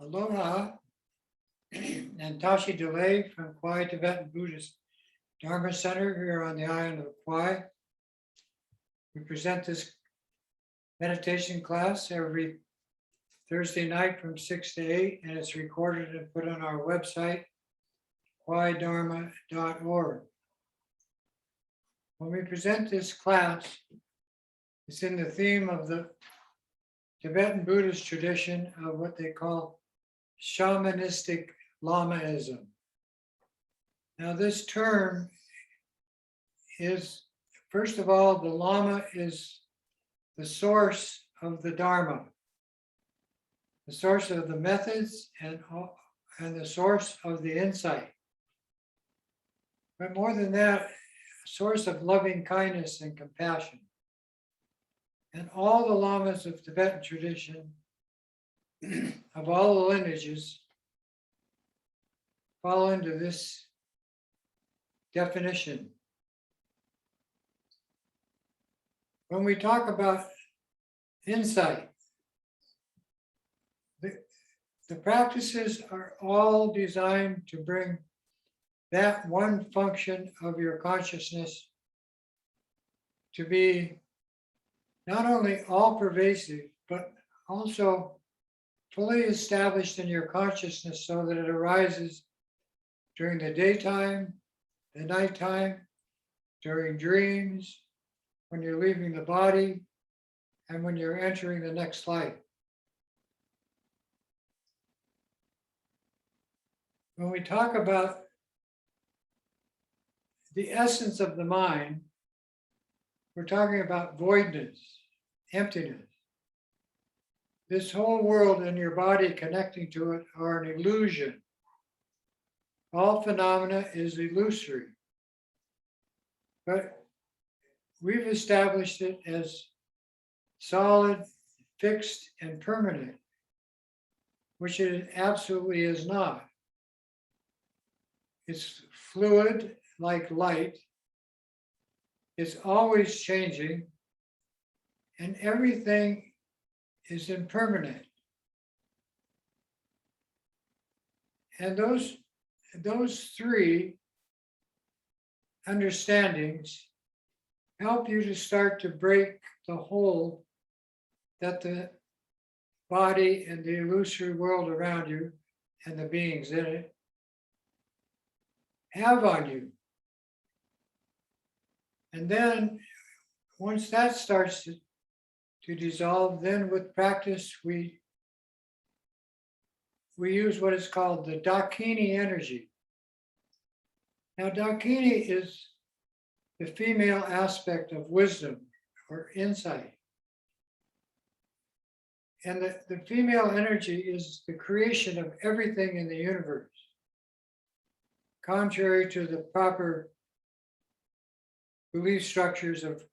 Aloha and Tashi Delay from Kauai Tibetan Buddhist Dharma Center here on the island of Kauai. We present this meditation class every Thursday night from 6 to 8, and it's recorded and put on our website, kauaidharma.org. When we present this class, it's in the theme of the Tibetan Buddhist tradition of what they call shamanistic Lamaism. Now, this term is, first of all, the Lama is the source of the Dharma, the source of the methods, and the source of the insight. But more than that, source of loving kindness and compassion. And all the lamas of Tibetan tradition, of all the lineages, fall into this definition. When we talk about insight, the practices are all designed to bring that one function of your consciousness to be not only all-pervasive, but also fully established in your consciousness so that it arises during the daytime, the nighttime, during dreams, when you're leaving the body, and when you're entering the next life. When we talk about the essence of the mind, we're talking about voidness, emptiness. This whole world and your body connecting to it are an illusion. All phenomena is illusory. But we've established it as solid, fixed, and permanent, which it absolutely is not. It's fluid like light. It's always changing, and everything is impermanent. And those three understandings help you to start to break the hold that the body and the illusory world around you and the beings in it have on you. And then once that starts to dissolve, then with practice, we use what is called the Dakini energy. Now, Dakini is the female aspect of wisdom or insight. And the female energy is the creation of everything in the universe, contrary to the proper belief structures of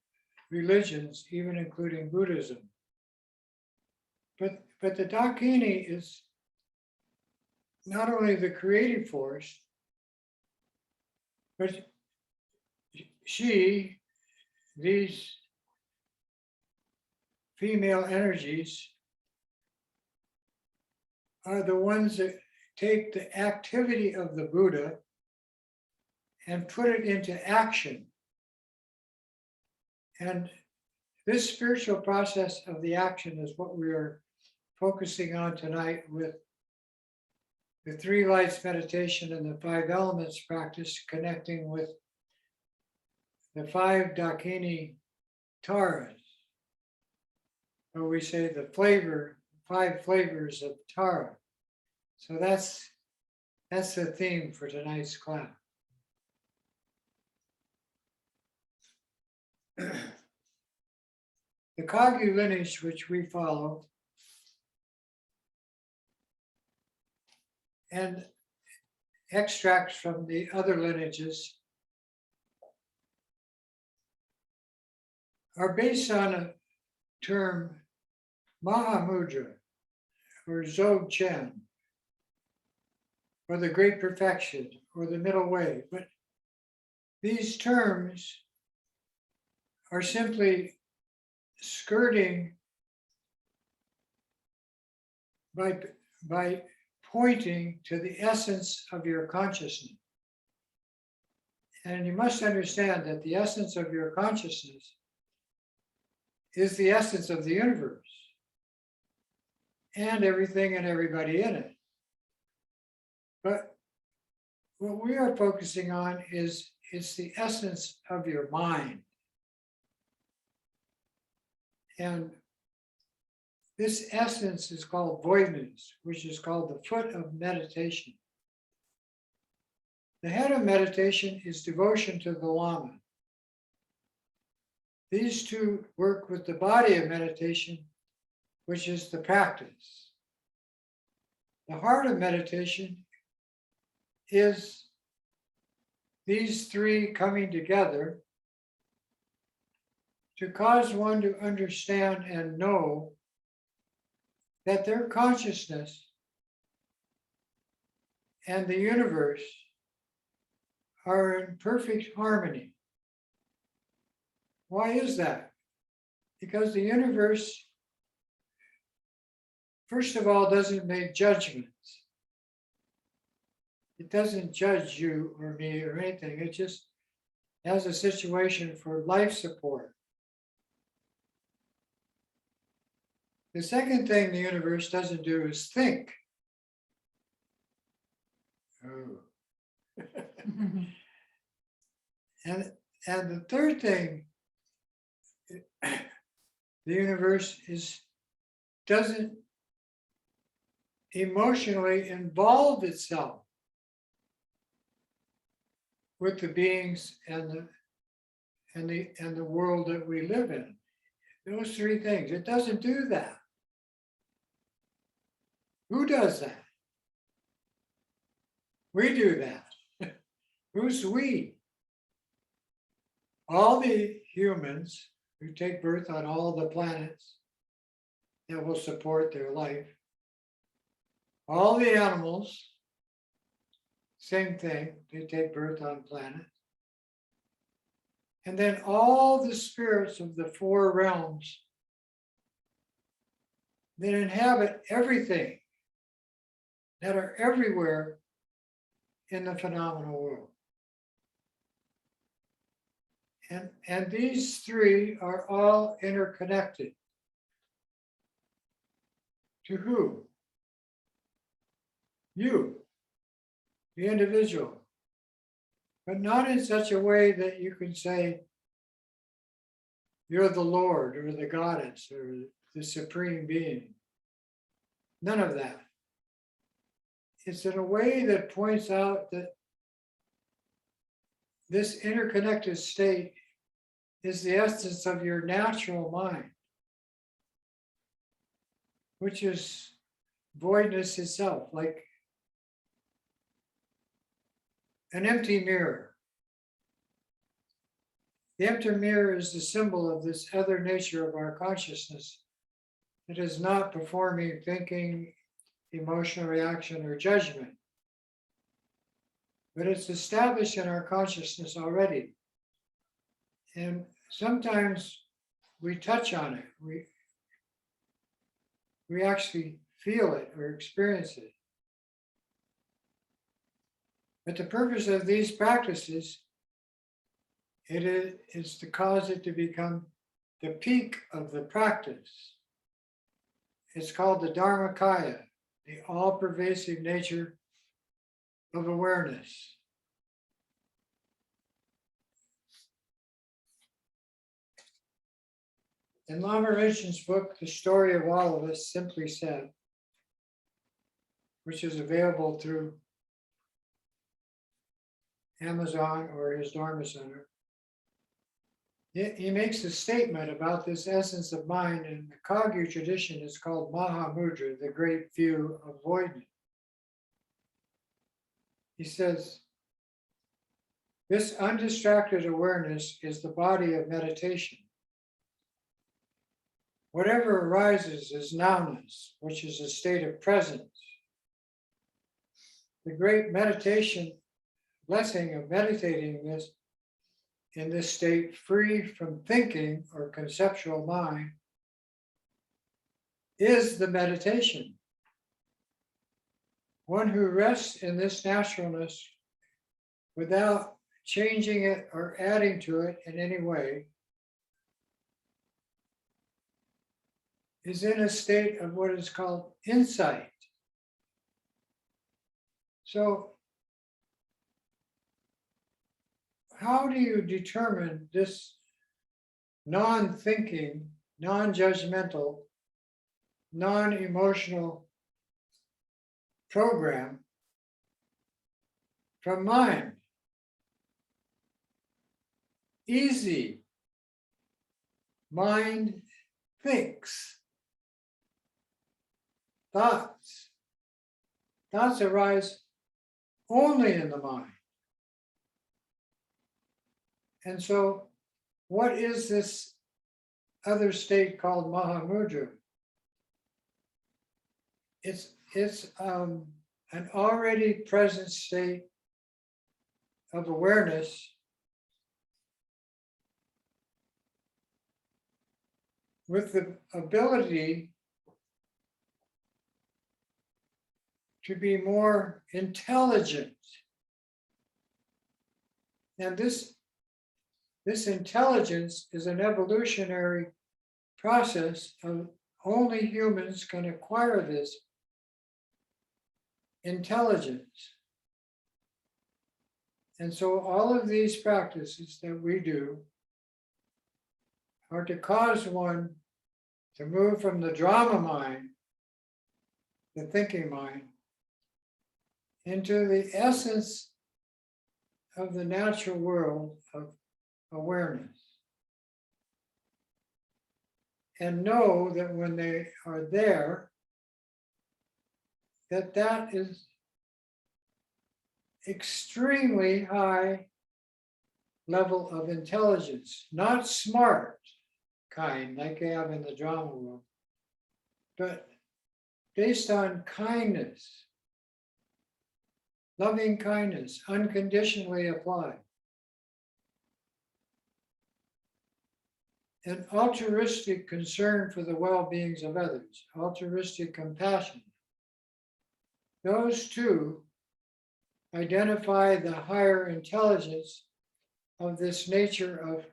religions, even including Buddhism. But the Dakini is not only the creative force, but these female energies are the ones that take the activity of the Buddha and put it into action. And this spiritual process of the action is what we are focusing on tonight with the 3 lights meditation and the 5 elements practice, connecting with the 5 Dakini Taras, or we say the 5 flavors of Tara. So that's the theme for tonight's class. The Kagyu lineage, which we follow, and extracts from the other lineages, are based on a term Mahamudra, or Dzogchen, or the Great Perfection, or the Middle Way. But these terms are simply skirting by pointing to the essence of your consciousness. And you must understand that the essence of your consciousness is the essence of the universe and everything and everybody in it. But what we are focusing on is it's the essence of your mind. And this essence is called voidness, which is called the foot of meditation. The head of meditation is devotion to the Lama. These two work with the body of meditation, which is the practice. The heart of meditation is these three coming together to cause one to understand and know that their consciousness and the universe are in perfect harmony. Why is that? Because the universe, first of all, doesn't make judgments. It doesn't judge you or me or anything. It just has a situation for life support. The second thing the universe doesn't do is think. Oh. And the third thing, the universe doesn't emotionally involve itself with the beings and the world that we live in. Those three things. It doesn't do that. Who does that? We do that. Who's we? All the humans who take birth on all the planets that will support their life. All the animals, same thing, they take birth on planets. And then all the spirits of the four realms that inhabit everything, that are everywhere in the phenomenal world. And these three are all interconnected. To who? You, the individual. But not in such a way that you can say, you're the Lord or the goddess or the supreme being. None of that. It's in a way that points out that this interconnected state is the essence of your natural mind, which is voidness itself, like an empty mirror. The empty mirror is the symbol of this other nature of our consciousness that is not performing thinking, emotional reaction, or judgment. But it's established in our consciousness already. And sometimes we touch on it. We actually feel it or experience it. But the purpose of these practices, is to cause it to become the peak of the practice. It's called the Dharmakaya, the all-pervasive nature of awareness. In Lama Rinpoche's book, The Story of All of Us, simply said, which is available through Amazon or his Dharma Center, he makes a statement about this essence of mind, and the Kagyu tradition is called Mahamudra, the great view of voidness. He says, this undistracted awareness is the body of meditation. Whatever arises is nowness, which is a state of presence. The great meditation blessing of meditating this in this state, free from thinking or conceptual mind, is the meditation. one who rests in this naturalness without changing it or adding to it in any way is in a state of what is called insight. So, how do you determine this non-thinking, non-judgmental, non-emotional program from mind? Easy. Mind thinks. Thoughts. Thoughts arise only in the mind. And so, what is this other state called Mahamudra? It's an already present state of awareness with the ability to be more intelligent. And this intelligence is an evolutionary process of only humans can acquire this intelligence. And so all of these practices that we do are to cause one to move from the drama mind, the thinking mind, into the essence of the natural world of awareness. And know that when they are there, that is extremely high level of intelligence, not smart kind like they have in the drama world, but based on kindness, loving kindness, unconditionally applied. An altruistic concern for the well-beings of others, altruistic compassion. Those two identify the higher intelligence of this nature of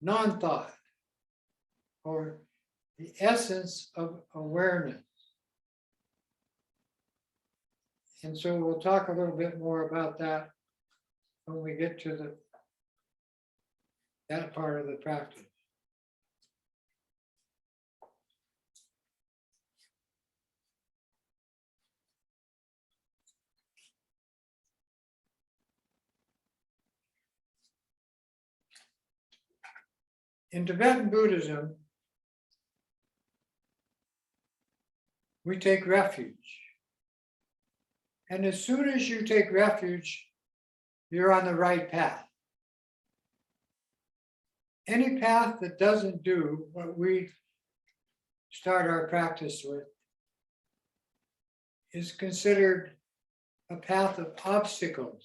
non-thought, or the essence of awareness. And so we'll talk a little bit more about that when we get to that part of the practice. In Tibetan Buddhism, we take refuge. And as soon as you take refuge, you're on the right path. Any path that doesn't do what we start our practice with is considered a path of obstacles.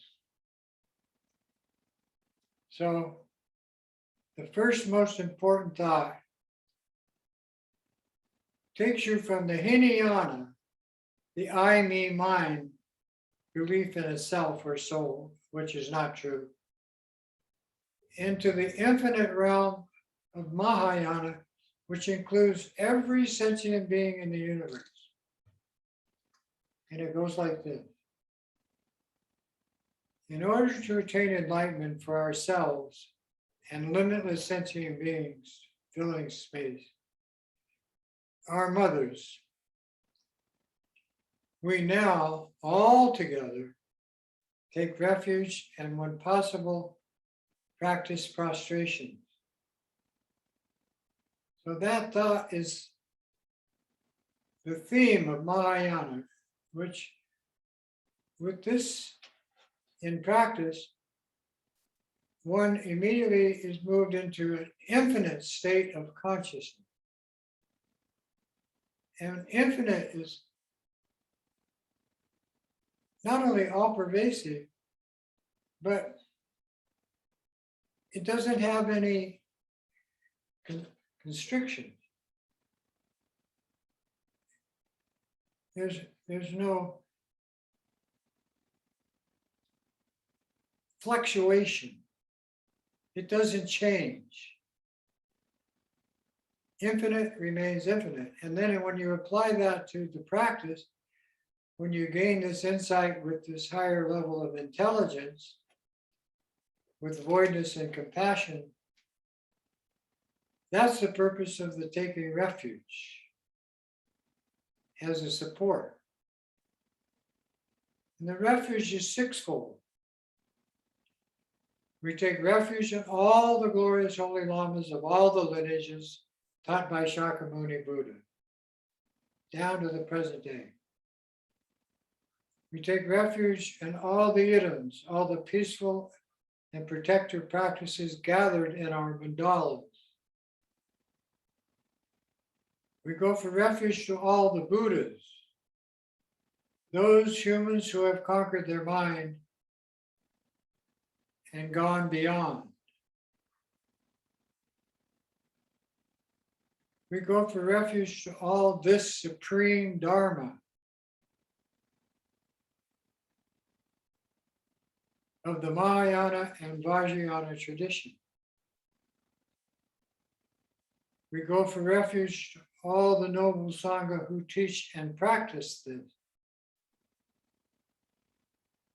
So the first most important thought takes you from the Hinayana, the I, me, mine, belief in a self or soul, which is not true, into the infinite realm of Mahayana, which includes every sentient being in the universe. And it goes like this. In order to attain enlightenment for ourselves and limitless sentient beings filling space, our mothers, we now all together take refuge and, when possible, practice prostration. So that thought is the theme of Mahayana, which with this in practice, one immediately is moved into an infinite state of consciousness. And infinite is not only all pervasive, but it doesn't have any constriction. There's no fluctuation. It doesn't change. Infinite remains infinite. And then when you apply that to the practice, when you gain this insight with this higher level of intelligence, with voidness and compassion, that's the purpose of the taking refuge as a support. And the refuge is sixfold. We take refuge in all the glorious holy lamas of all the lineages taught by Shakyamuni Buddha, down to the present day. We take refuge in all the idams, all the peaceful and protective practices gathered in our mandalas. We go for refuge to all the Buddhas, those humans who have conquered their mind and gone beyond. We go for refuge to all this supreme Dharma of the Mahayana and Vajrayana tradition. We go for refuge to all the noble Sangha who teach and practice this.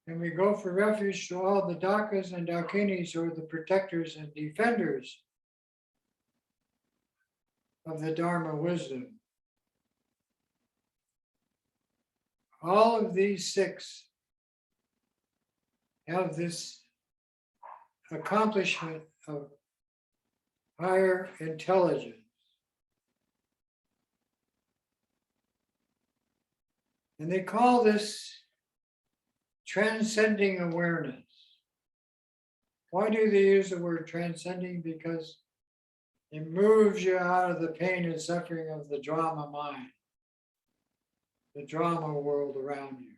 And we go for refuge to all the Dakas and Dakinis who are the protectors and defenders of the Dharma wisdom. All of these six have this accomplishment of higher intelligence. And they call this transcending awareness. Why do they use the word transcending? Because it moves you out of the pain and suffering of the drama mind, the drama world around you.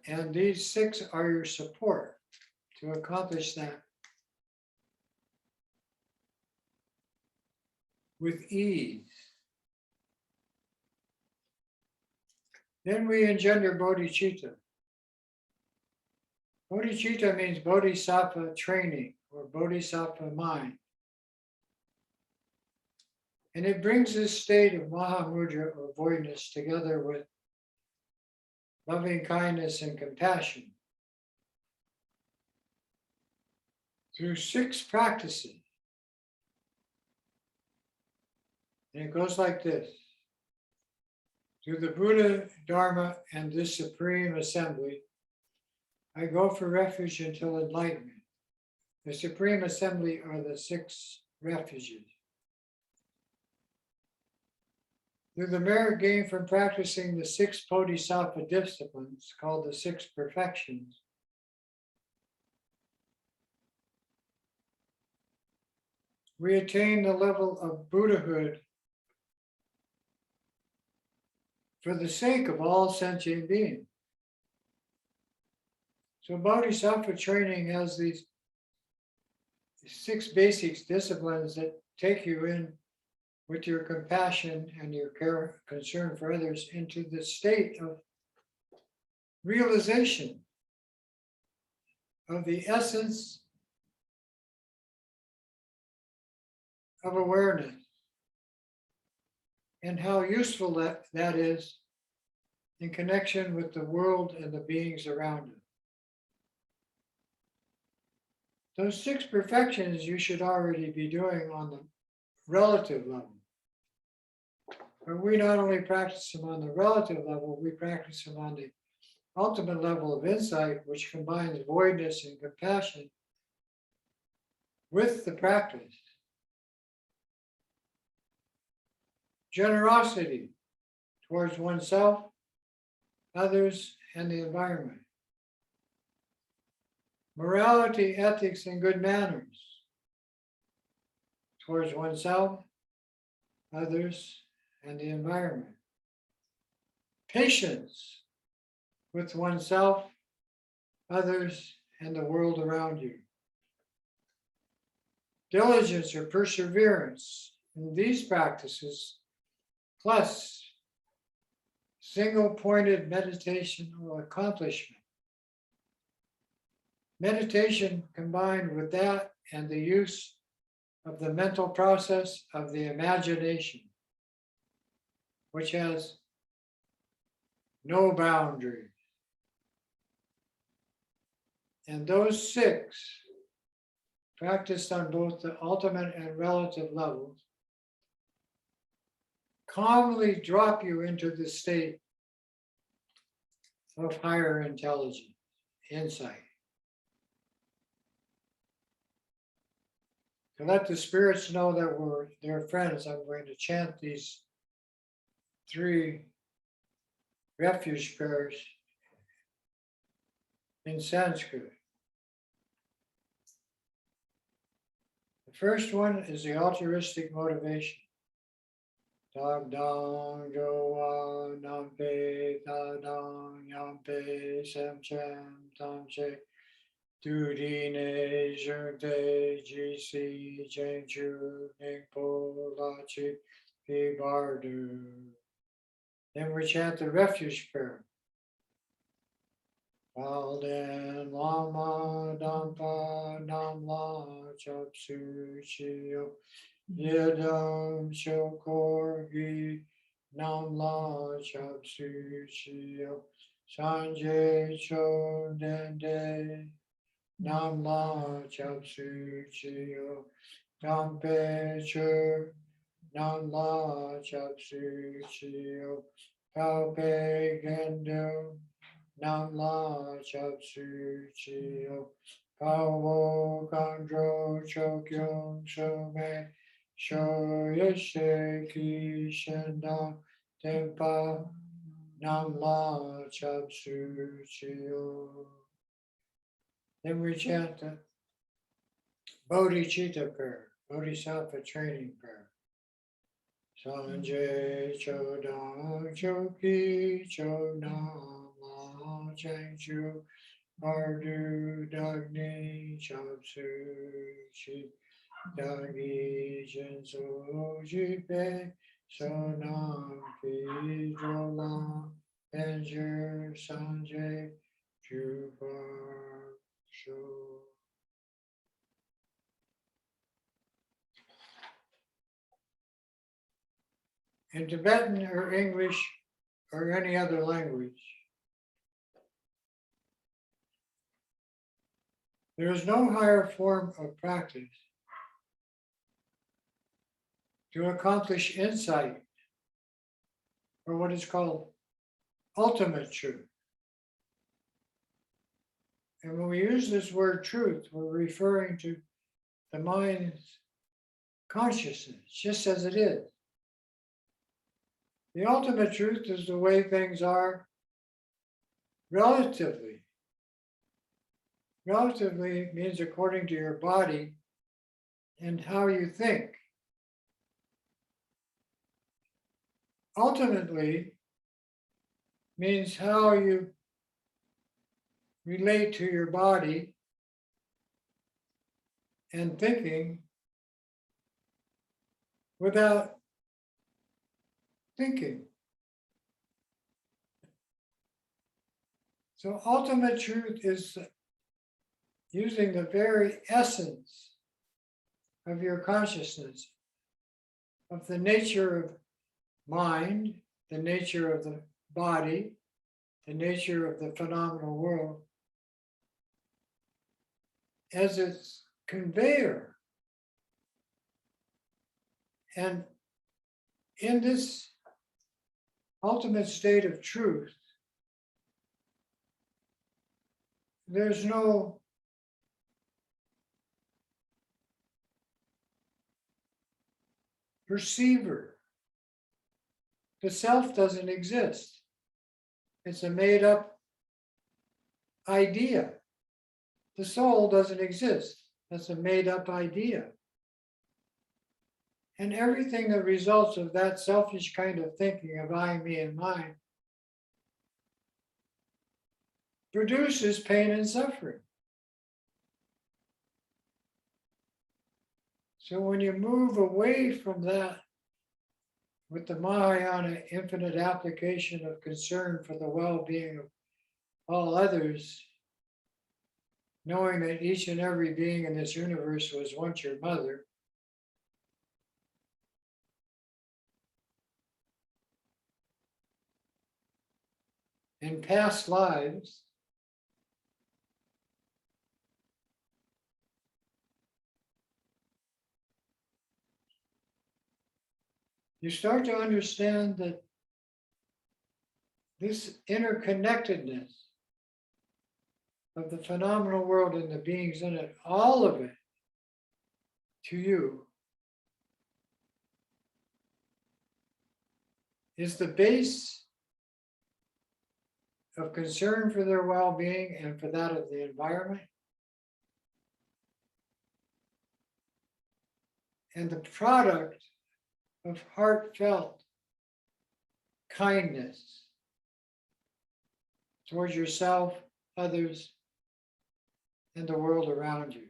And these six are your support to accomplish that with ease. Then we engender bodhicitta. Bodhicitta means bodhisattva training or bodhisattva mind. And it brings this state of Mahamudra or voidness together with loving kindness and compassion through six practices. And it goes like this. Through the Buddha, Dharma, and this supreme assembly, I go for refuge until enlightenment. The supreme assembly are the six refuges. Through the merit gained from practicing the six bodhisattva disciplines, called the six perfections, we attain the level of Buddhahood for the sake of all sentient beings. So bodhisattva training has these six basic disciplines that take you in with your compassion and your care, concern for others into the state of realization of the essence of awareness and how useful that is in connection with the world and the beings around it. Those six perfections you should already be doing on the relative level. But we not only practice them on the relative level, we practice them on the ultimate level of insight, which combines voidness and compassion with the practice. Generosity towards oneself, others, and the environment. Morality, ethics, and good manners towards oneself, others, and the environment. Patience with oneself, others, and the world around you. Diligence or perseverance in these practices, plus single-pointed meditational accomplishment. Meditation combined with that and the use of the mental process of the imagination, which has no boundaries. And those 6, practiced on both the ultimate and relative levels, calmly drop you into the state of higher intelligence, insight. To let the spirits know that we're their friends, I'm going to chant these 3 refuge prayers in Sanskrit. The first one is the altruistic motivation. Dang dang joa nampe da dang yampe sem chem tam che du dine jungte jisi jenchu ningpo lachi pi bardu. Then we chant the refuge prayer. Walden lama dampa namla chapsu chiyo yedam shokorgi namla chapsu chiyo sanjay cho dende namla chapsu chiyo dampe cho namla chapsu chiyo palpe gendo namla chapsu chiyo pawo kandro chokyong shome shoyeshe ki shenda tempa namla chapsu chiyo. Then we chant the bodhicitta prayer, bodhisattva training prayer. Sanjay chodang choki chodang Changchu Ardu Dagni Chapsu Chi Dagi Jinsu Jipe Sonam Pi Jola Benjur Sanjay Jupar Sho. In Tibetan or English or any other language, there is no higher form of practice to accomplish insight or what is called ultimate truth. And when we use this word truth, we're referring to the mind's consciousness, just as it is. The ultimate truth is the way things are relatively. Relatively means according to your body and how you think. Ultimately means how you relate to your body and thinking without thinking. So ultimate truth is using the very essence of your consciousness, of the nature of mind, the nature of the body, the nature of the phenomenal world, as its conveyor. And in this ultimate state of truth, there's no perceiver. The self doesn't exist. It's a made-up idea. The soul doesn't exist. That's a made-up idea. And everything that results of that selfish kind of thinking of I, me, and mine produces pain and suffering. So when you move away from that with the Mahayana infinite application of concern for the well-being of all others, knowing that each and every being in this universe was once your mother, in past lives, you start to understand that this interconnectedness of the phenomenal world and the beings in it, all of it, to you, is the base of concern for their well-being and for that of the environment, and the product of heartfelt kindness towards yourself, others, and the world around you.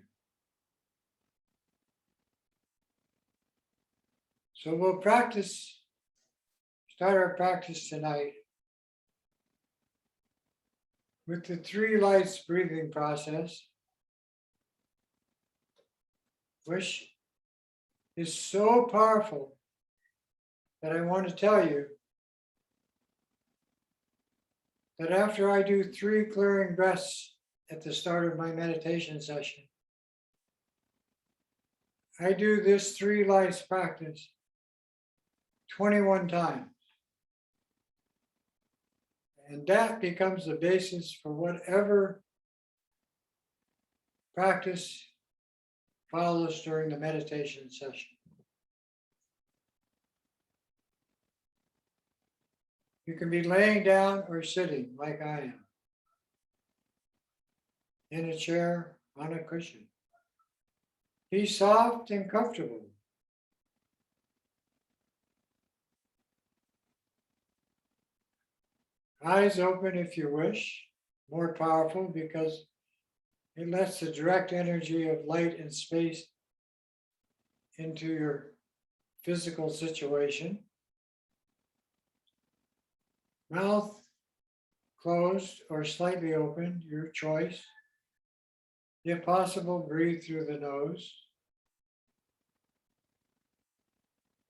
So we'll start our practice tonight with the 3 lights breathing process, which is so powerful that I want to tell you that after I do 3 clearing breaths at the start of my meditation session, I do this 3 lights practice 21 times. And that becomes the basis for whatever practice follows during the meditation session. You can be laying down or sitting like I am, in a chair, on a cushion. Be soft and comfortable. Eyes open if you wish, more powerful because it lets the direct energy of light and space into your physical situation. Mouth closed or slightly open, your choice. If possible, breathe through the nose.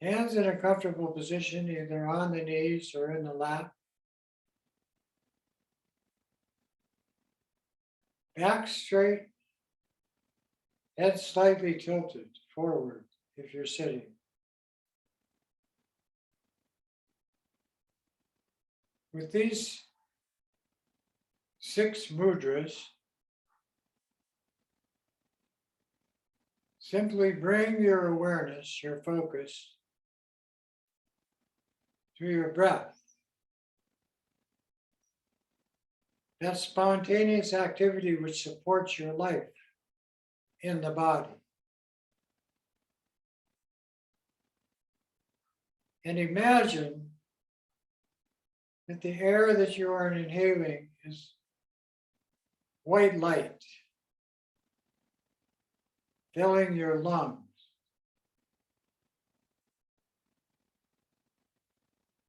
Hands in a comfortable position, either on the knees or in the lap. Back straight, head slightly tilted forward if you're sitting. With these 6 mudras, simply bring your awareness, your focus, to your breath. That spontaneous activity which supports your life in the body. And imagine that the air that you are inhaling is white light, filling your lungs.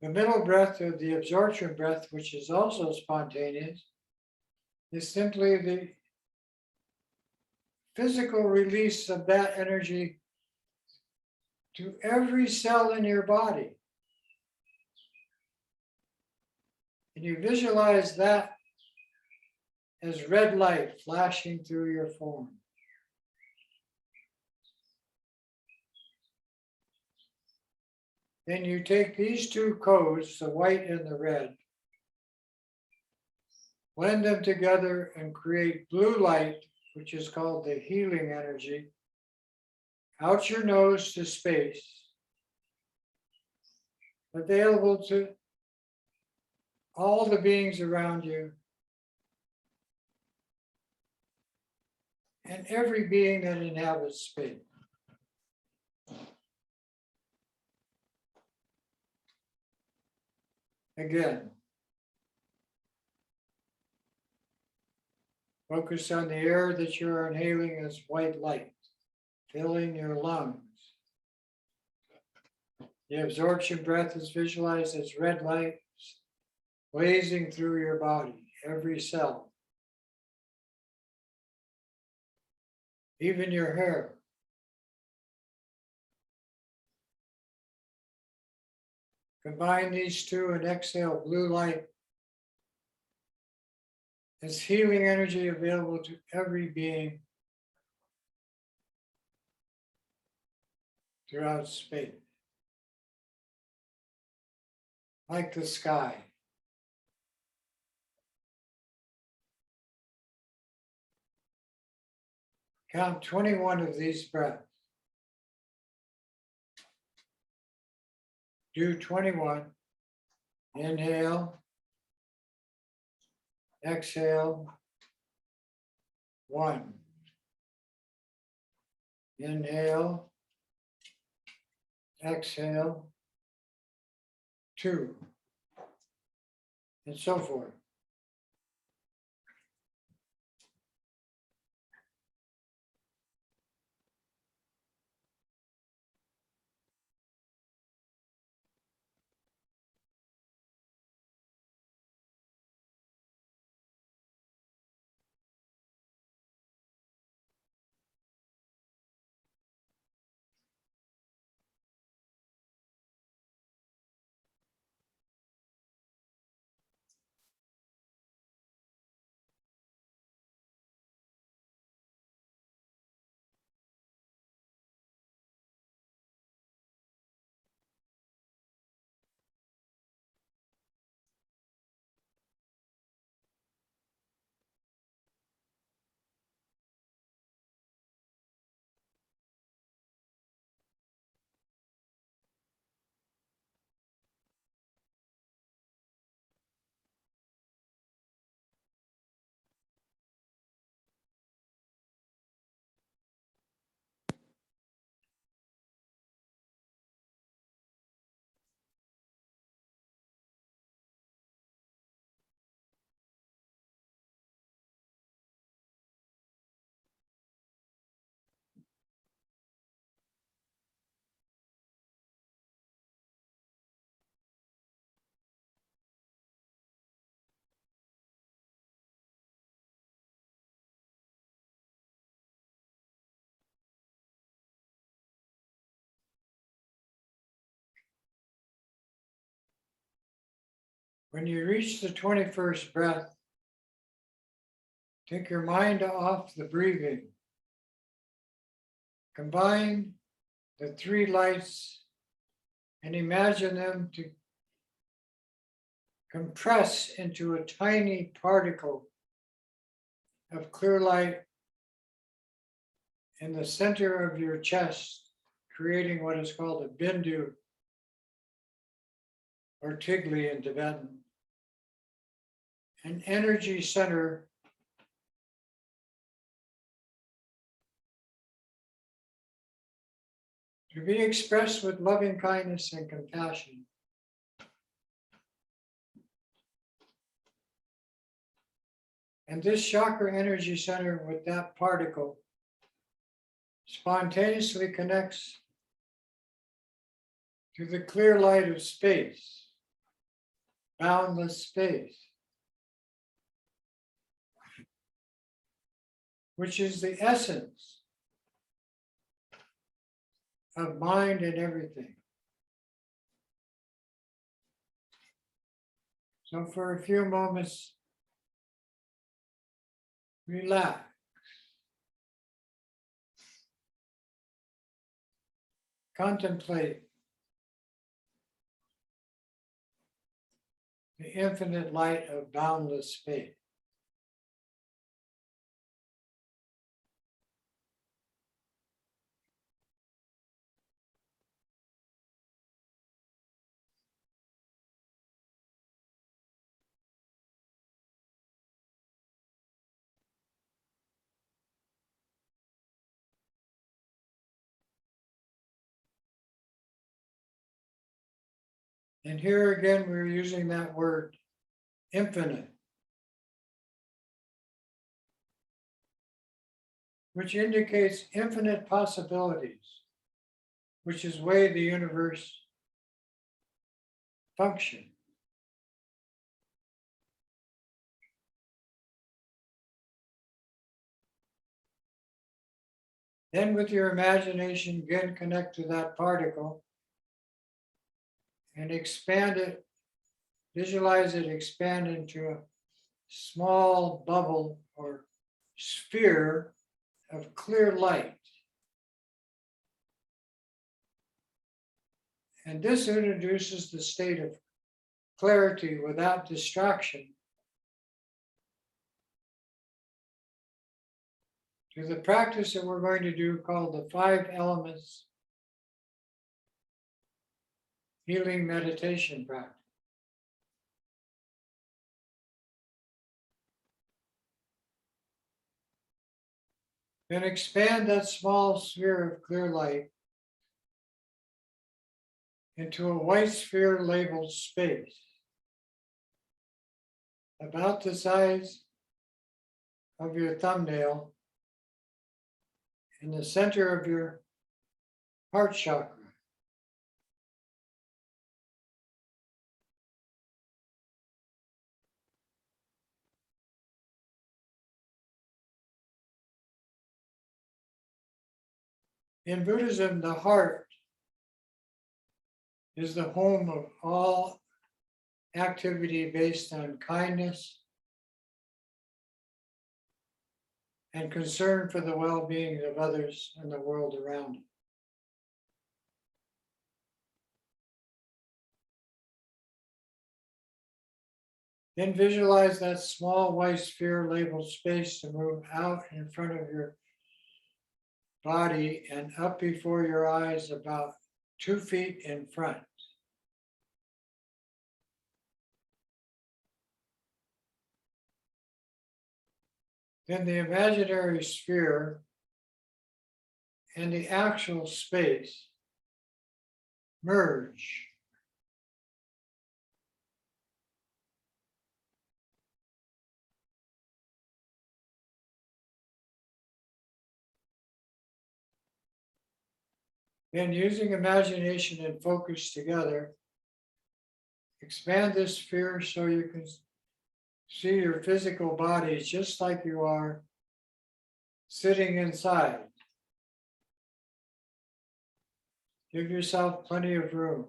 The middle breath, or the absorption breath, which is also spontaneous, is simply the physical release of that energy to every cell in your body. And you visualize that as red light flashing through your form. Then you take these 2 codes, the white and the red, blend them together and create blue light, which is called the healing energy, out your nose to space, available to all the beings around you and every being that inhabits space. Again, focus on the air that you are inhaling as white light, filling your lungs. The absorption breath is visualized as red light blazing through your body, every cell, even your hair. Combine these two and exhale blue light as healing energy available to every being throughout space, like the sky. Count 21 of these breaths. Do 21. Inhale, exhale, 1. Inhale, exhale, 2, and so forth. When you reach the 21st breath, take your mind off the breathing. Combine the 3 lights and imagine them to compress into a tiny particle of clear light in the center of your chest, creating what is called a bindu or tigli in Tibetan, an energy center to be expressed with loving kindness and compassion. And this chakra energy center with that particle spontaneously connects to the clear light of space, boundless space, which is the essence of mind and everything. So for a few moments, relax. Contemplate the infinite light of boundless space. And here again, we're using that word, infinite, which indicates infinite possibilities, which is the way the universe function. Then with your imagination, again connect to that particle and expand it, visualize it expand into a small bubble or sphere of clear light. And this introduces the state of clarity without distraction to the practice that we're going to do called the 5 elements healing meditation practice. Then expand that small sphere of clear light into a white sphere labeled space, about the size of your thumbnail in the center of your heart chakra. In Buddhism, the heart is the home of all activity based on kindness and concern for the well-being of others and the world around it. Then visualize that small white sphere labeled space to move out in front of your body and up before your eyes about 2 feet in front. Then the imaginary sphere and the actual space merge. Then using imagination and focus together, expand this sphere so you can see your physical body just like you are sitting inside. Give yourself plenty of room.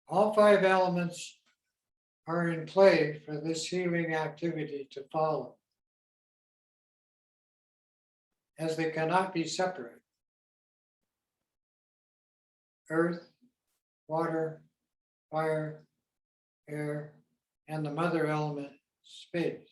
All 5 elements are in play for this healing activity to follow, as they cannot be separate. Earth, water, fire, air, and the mother element, space.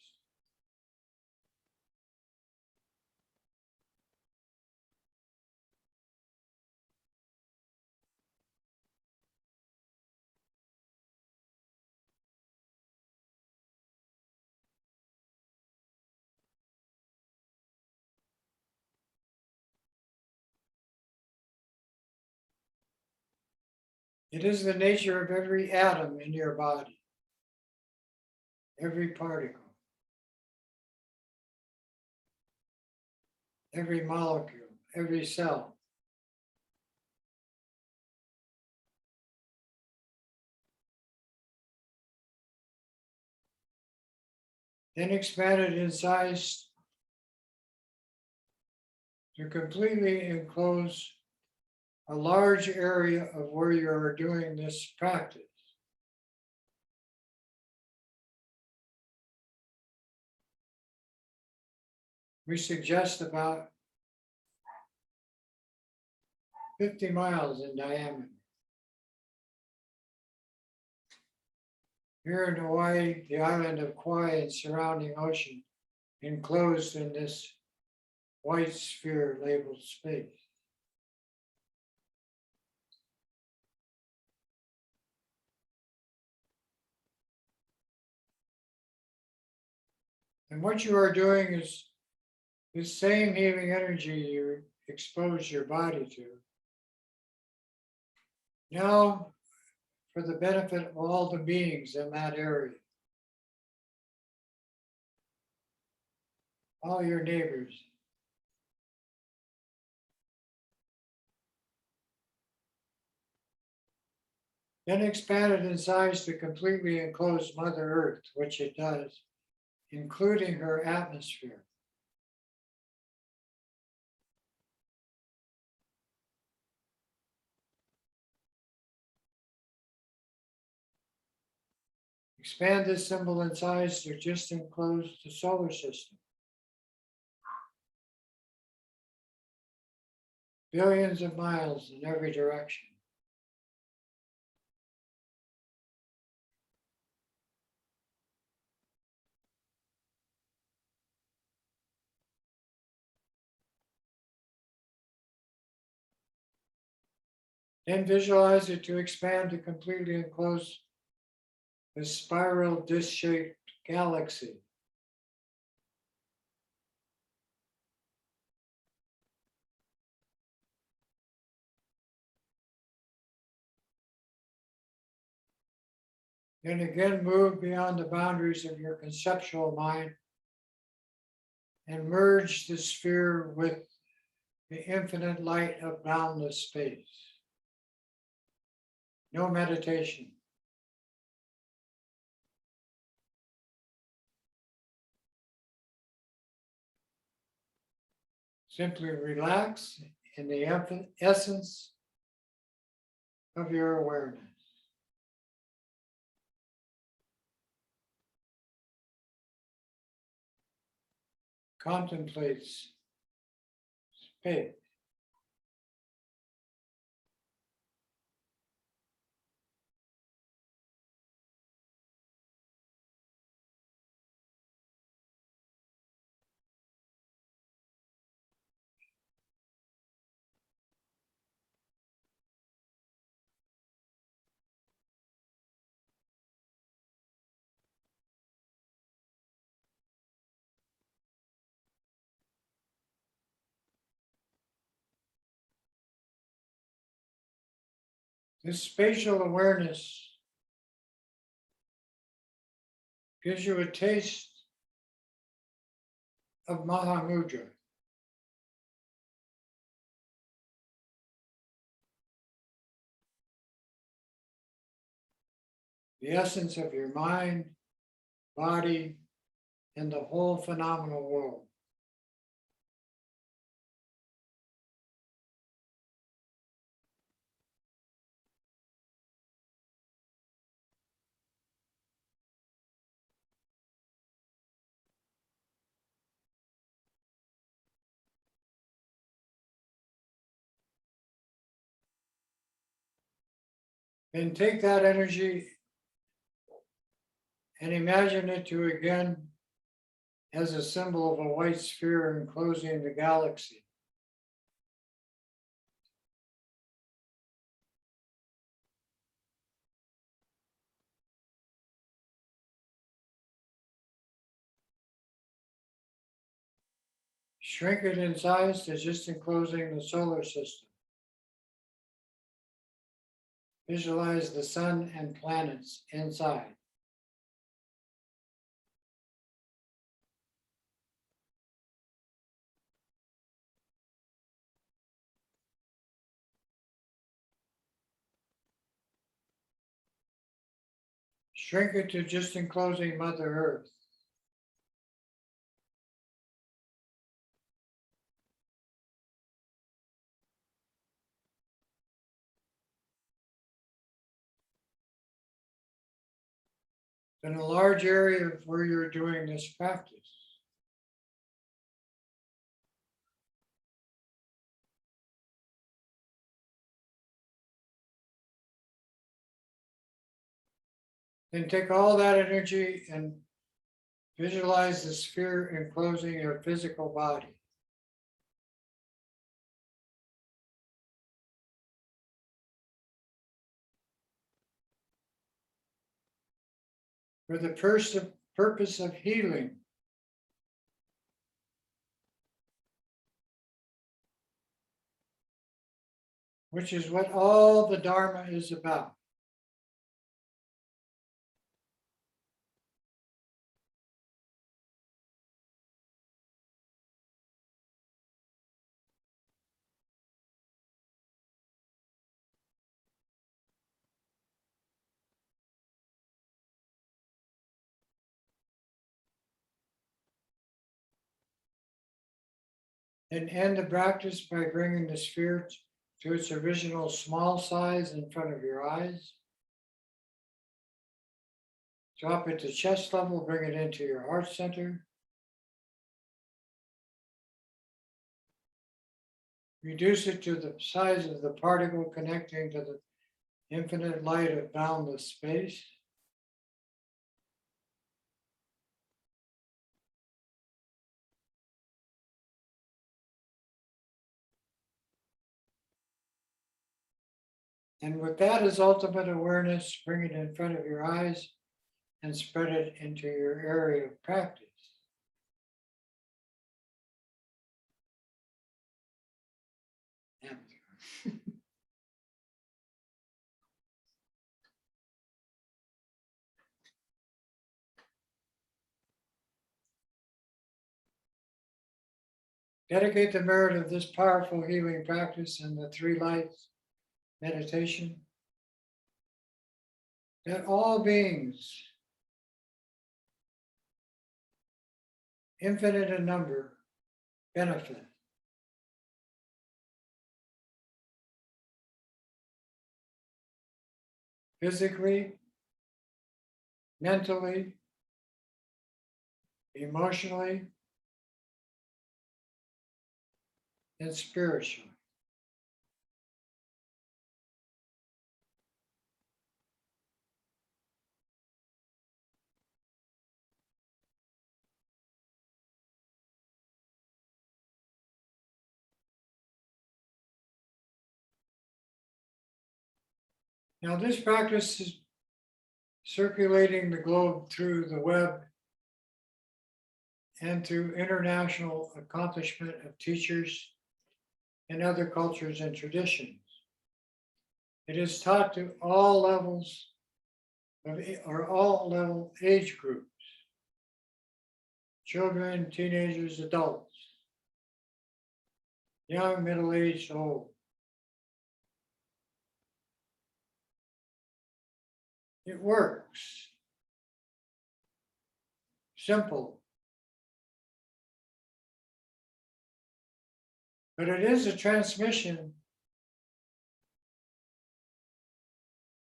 It is the nature of every atom in your body, every particle, every molecule, every cell. Then expand it in size to completely enclose a large area of where you are doing this practice. We suggest about 50 miles in diameter. Here in Hawaii, the island of Kauai and surrounding ocean enclosed in this white sphere labeled space. And what you are doing is the same healing energy you expose your body to. Now, for the benefit of all the beings in that area. all your neighbors. Then expand it in size to completely enclose Mother Earth, which it does, including her atmosphere. Expand this symbol in size to just enclose the solar system. Billions of miles in every direction. Then visualize it to expand to completely enclose the spiral disc-shaped galaxy. Then again move beyond the boundaries of your conceptual mind and merge the sphere with the infinite light of boundless space. No meditation. Simply relax in the essence of your awareness. Contemplates space. This spatial awareness gives you a taste of Mahamudra. The essence of your mind, body, and the whole phenomenal world. Then take that energy and imagine it to again as a symbol of a white sphere enclosing the galaxy. Shrink it in size to just enclosing the solar system. Visualize the sun and planets inside. Shrink it to just enclosing Mother Earth. In a large area of where you're doing this practice. Then take all that energy and visualize the sphere enclosing your physical body. For the purpose of healing. Which is what all the Dharma is about. And end the practice by bringing the sphere to its original small size in front of your eyes. Drop it to chest level, bring it into your heart center. Reduce it to the size of the particle connecting to the infinite light of boundless space. And with that as ultimate awareness, bring it in front of your eyes and spread it into your area of practice. Dedicate the merit of this powerful healing practice and the three lights meditation that all beings, infinite in number, benefit. Physically, mentally, emotionally, and spiritually. Now, this practice is circulating the globe through the web and through international accomplishment of teachers in other cultures and traditions. It is taught to all levels or all level age groups, children, teenagers, adults, young, middle-aged, old. It works. Simple. But it is a transmission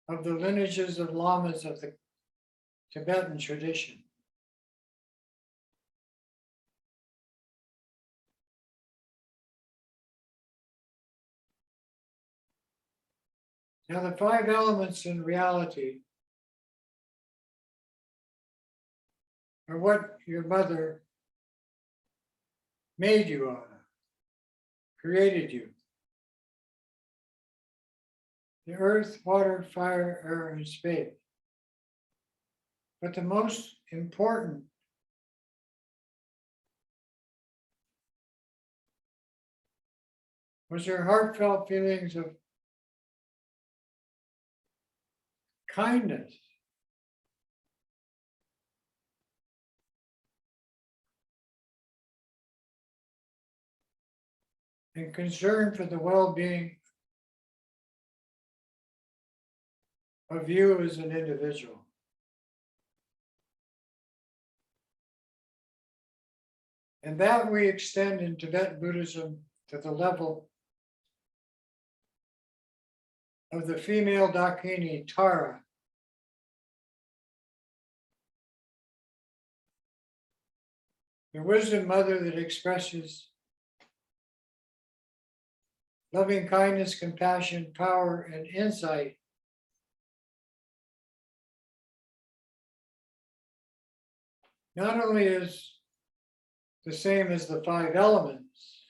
of the lineages of lamas of the Tibetan tradition. Now, the five elements in reality are what your mother made you out of, created you. The earth, water, fire, air, and space. But the most important was your heartfelt feelings of kindness, and concern for the well-being of you as an individual. And that we extend in Tibetan Buddhism to the level of the female Dakini, Tara, the wisdom mother that expresses loving kindness, compassion, power, and insight not only is the same as the five elements,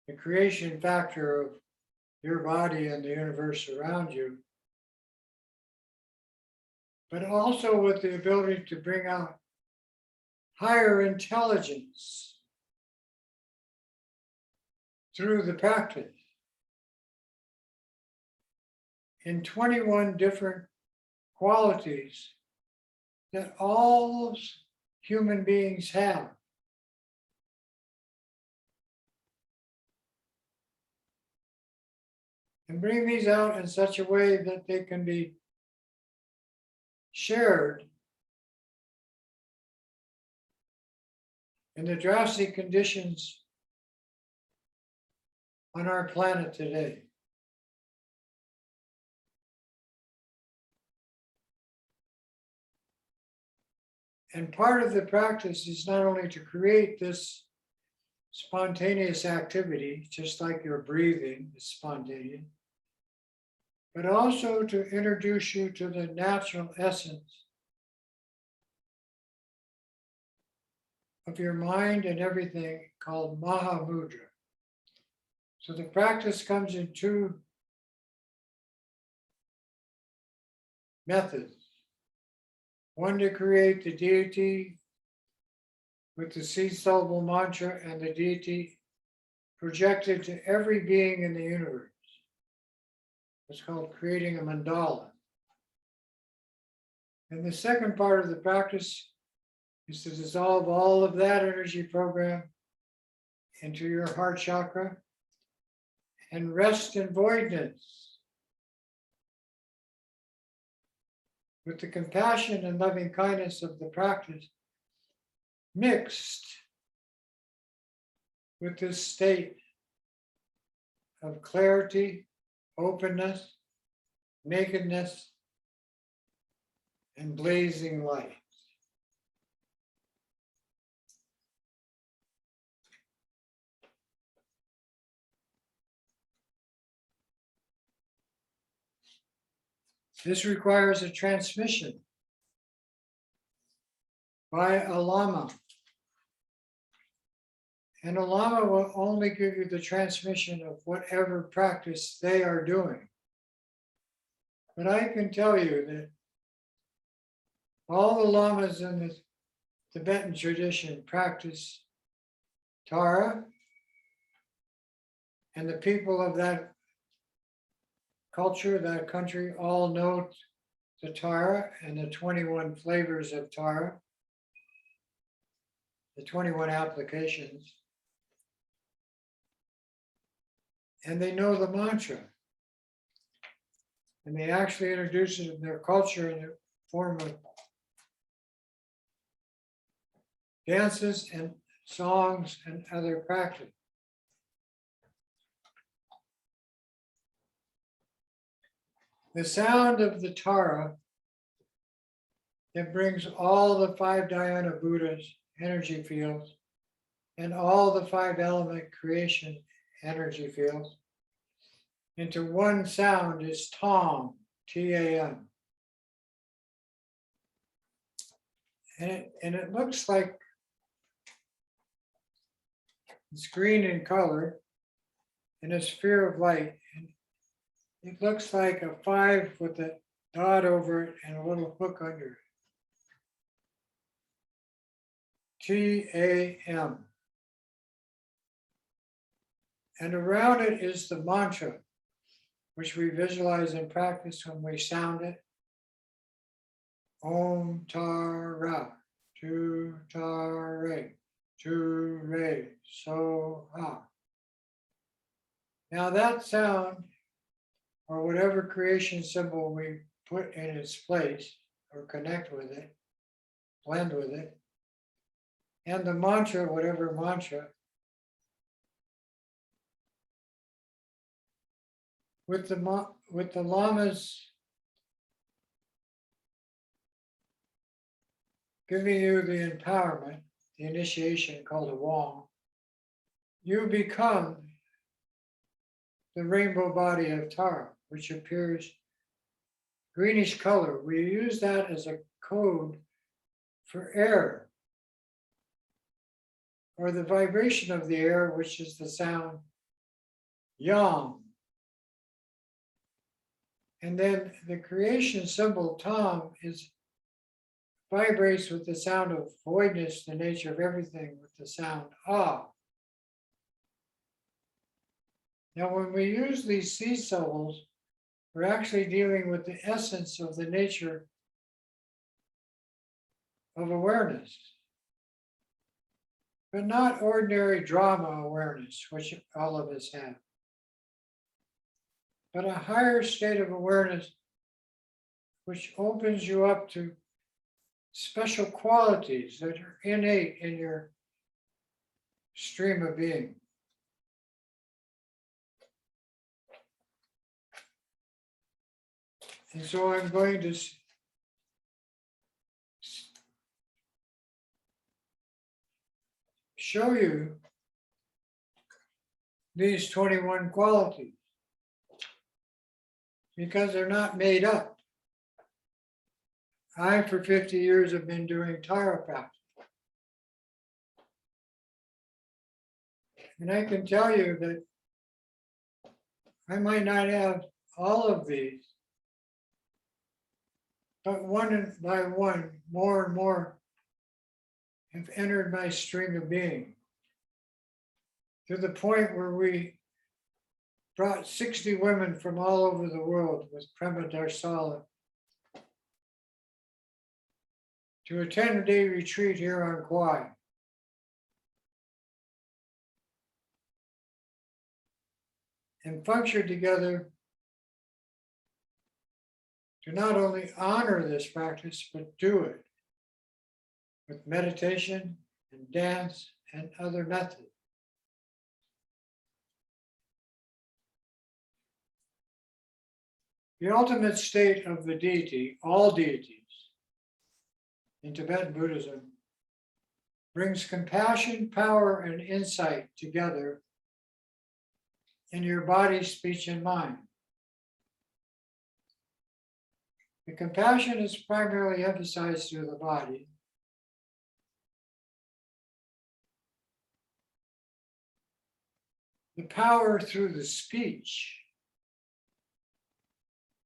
the creation factor of your body and the universe around you, but also with the ability to bring out higher intelligence through the practice in 21 different qualities that all human beings have. And bring these out in such a way that they can be shared in the drastic conditions on our planet today. And part of the practice is not only to create this spontaneous activity, just like your breathing is spontaneous, but also to introduce you to the natural essence of your mind and everything called Mahamudra. So the practice comes in two methods. One, to create the deity with the seed-syllable mantra and the deity projected to every being in the universe. It's called creating a mandala. And the second part of the practice is to dissolve all of that energy program into your heart chakra and rest in voidness. With the compassion and loving kindness of the practice mixed with this state of clarity, openness, nakedness, and blazing light. This requires a transmission by a lama. And a lama will only give you the transmission of whatever practice they are doing. But I can tell you that all the lamas in the Tibetan tradition practice Tara, and the people of that culture, that country, all know the Tara and the 21 flavors of Tara, the 21 applications. And they know the mantra. And they actually introduce it in their culture in the form of dances and songs and other practice. The sound of the Tara that brings all the 5 dhyana Buddhas energy fields and all the 5 element creation energy fields into one sound is Tam, T-A-M. And it looks like it's green in color and a sphere of light. And it looks like a 5 with a dot over it and a little hook under it. T-A-M. And around it is the mantra, which we visualize and practice when we sound it. Om Tara, Tu Tare, Tu Re, So Ha. Now that sound, or whatever creation symbol we put in its place, or connect with it, blend with it, and the mantra, whatever mantra, with the lamas giving you the empowerment, the initiation called a wong, you become the rainbow body of Tara, which appears greenish color. We use that as a code for air, or the vibration of the air, which is the sound yang. And then the creation symbol Tam vibrates with the sound of voidness, the nature of everything, with the sound Ah. Now, when we use these C syllables, we're actually dealing with the essence of the nature of awareness, but not ordinary drama awareness, which all of us have, but a higher state of awareness which opens you up to special qualities that are innate in your stream of being. And so I'm going to show you these 21 qualities because they're not made up. I, for 50 years, have been doing Tara practice. And I can tell you that I might not have all of these, but one by one, more and more have entered my stream of being to the point where we brought 60 women from all over the world with Prema Darsala to a 10-day retreat here on Kauai. And function together to not only honor this practice, but do it with meditation and dance and other methods. The ultimate state of the deity, all deities, in Tibetan Buddhism, brings compassion, power, and insight together in your body, speech, and mind. The compassion is primarily emphasized through the body. The power through the speech,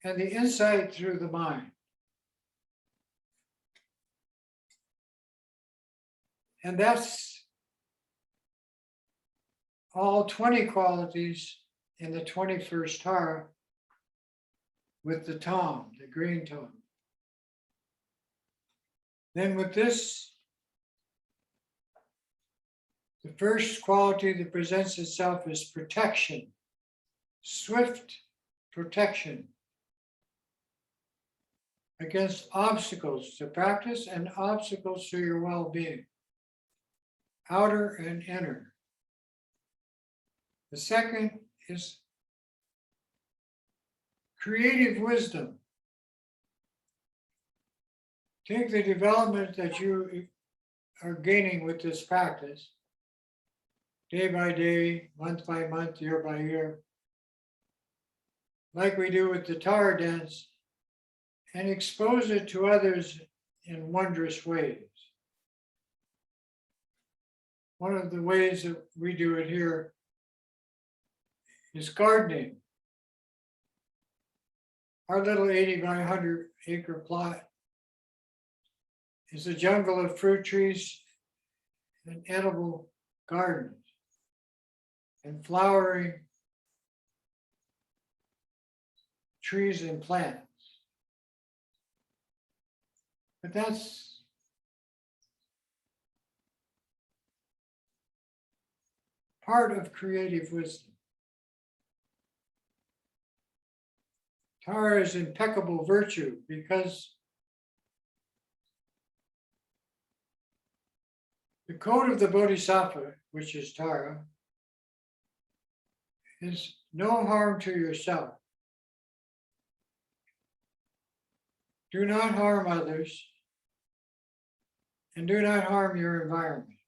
and the insight through the mind. And that's all 20 qualities in the 21st Tara with the tom, the green tom. Then with this, the first quality that presents itself is protection, swift protection against obstacles to practice and obstacles to your well-being, outer and inner. The second is creative wisdom. Take the development that you are gaining with this practice, day by day, month by month, year by year, like we do with the Tara dance, and expose it to others in wondrous ways. One of the ways that we do it here is gardening. Our little 80 by 100 acre plot is a jungle of fruit trees and edible gardens and flowering trees and plants. But that's part of creative wisdom. Tara is impeccable virtue because the code of the Bodhisattva, which is Tara, is no harm to yourself. Do not harm others, and do not harm your environment.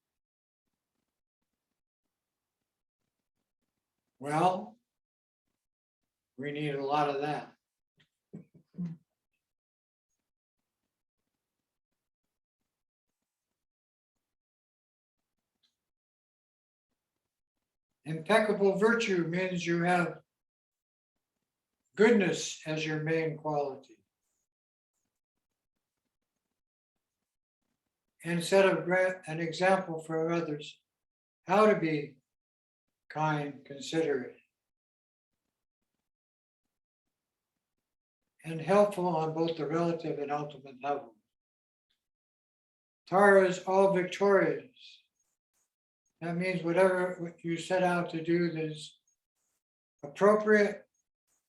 Well, we need a lot of that. Impeccable virtue means you have goodness as your main quality. And set an example for others how to be kind, considerate, and helpful on both the relative and ultimate level. Tara is all victorious. That means whatever you set out to do that is appropriate,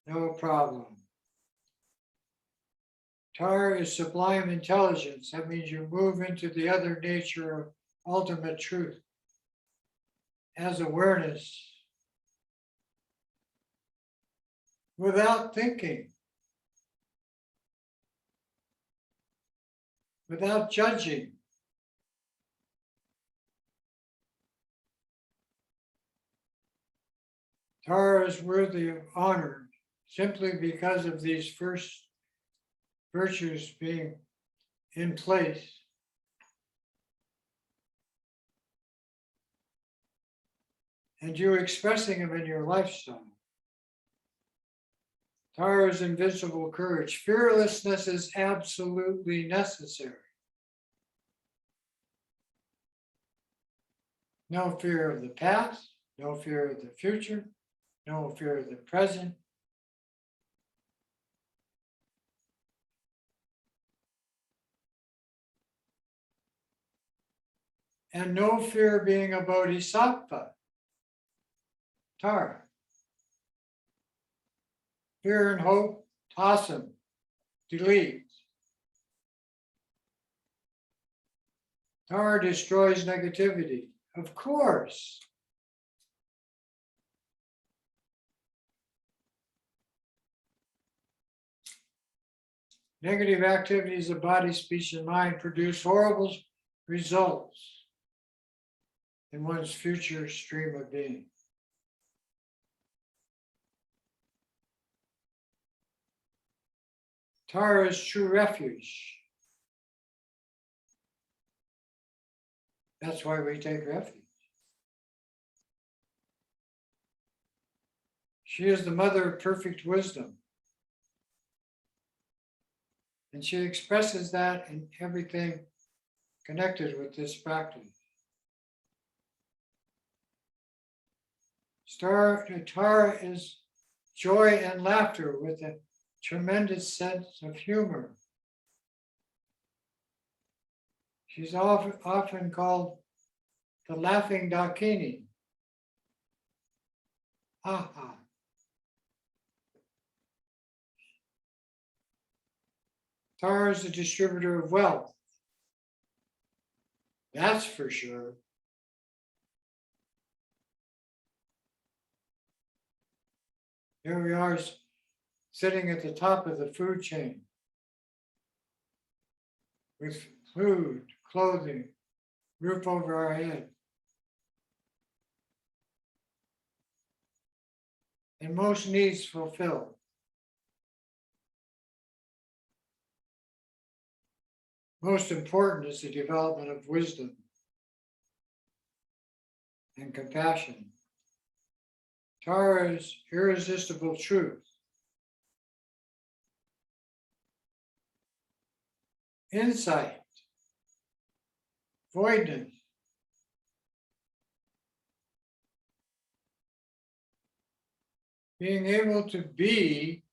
no problem. Tara is sublime intelligence. That means you move into the other nature of ultimate truth. as awareness without thinking, without judging. Tara is worthy of honor simply because of these first virtues being in place. And you expressing them in your lifestyle. Tara's invincible courage. Fearlessness is absolutely necessary. No fear of the past, no fear of the future, no fear of the present. And no fear being a bodhisattva. Tara. Fear and hope, toss them, delete. Tara destroys negativity. Of course. Negative activities of body, speech, and mind produce horrible results in one's future stream of being. Tara is true refuge. That's why we take refuge. She is the mother of perfect wisdom. And she expresses that in everything connected with this practice. Tara is joy and laughter with a tremendous sense of humor. She's often called the laughing Dakini. Ha ha. Tara is the distributor of wealth. That's for sure. Here we are sitting at the top of the food chain with food, clothing, roof over our head. And most needs fulfilled. Most important is the development of wisdom and compassion. Tara's irresistible truth. Insight. Voidness. Being able to be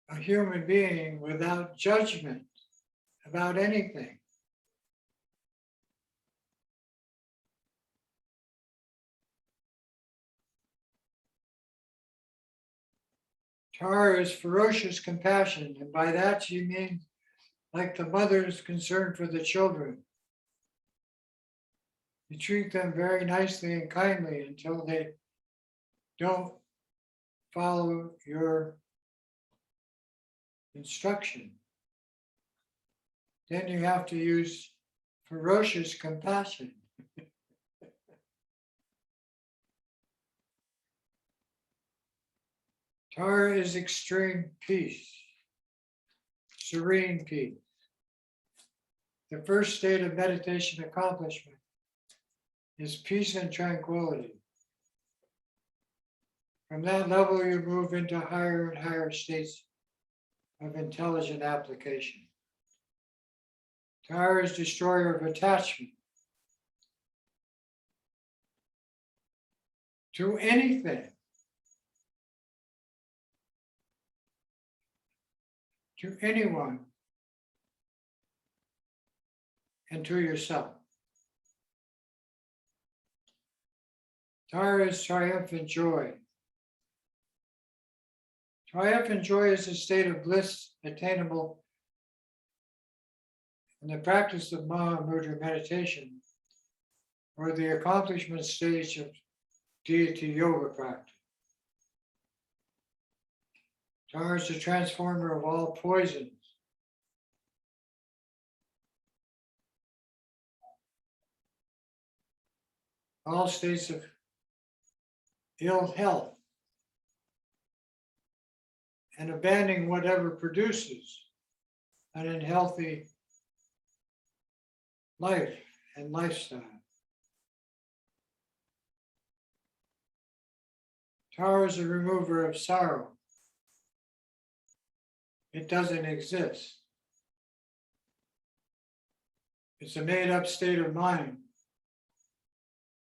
a human being without judgment about anything. Tara is ferocious compassion, and by that she means like the mother's concern for the children. You treat them very nicely and kindly until they don't follow your instruction. Then you have to use ferocious compassion. Tara is extreme peace, serene peace. The first state of meditation accomplishment is peace and tranquility. From that level, you move into higher and higher states of intelligent application. Tara is destroyer of attachment to anything, to anyone, and to yourself. Tara is triumphant joy. Triumphant joy is a state of bliss attainable in the practice of Mahamudra meditation or the accomplishment stage of deity yoga practice. Tara is the transformer of all poisons. All states of ill health, and abandoning whatever produces an unhealthy life and lifestyle. Tara is a remover of sorrow. It doesn't exist. It's a made-up state of mind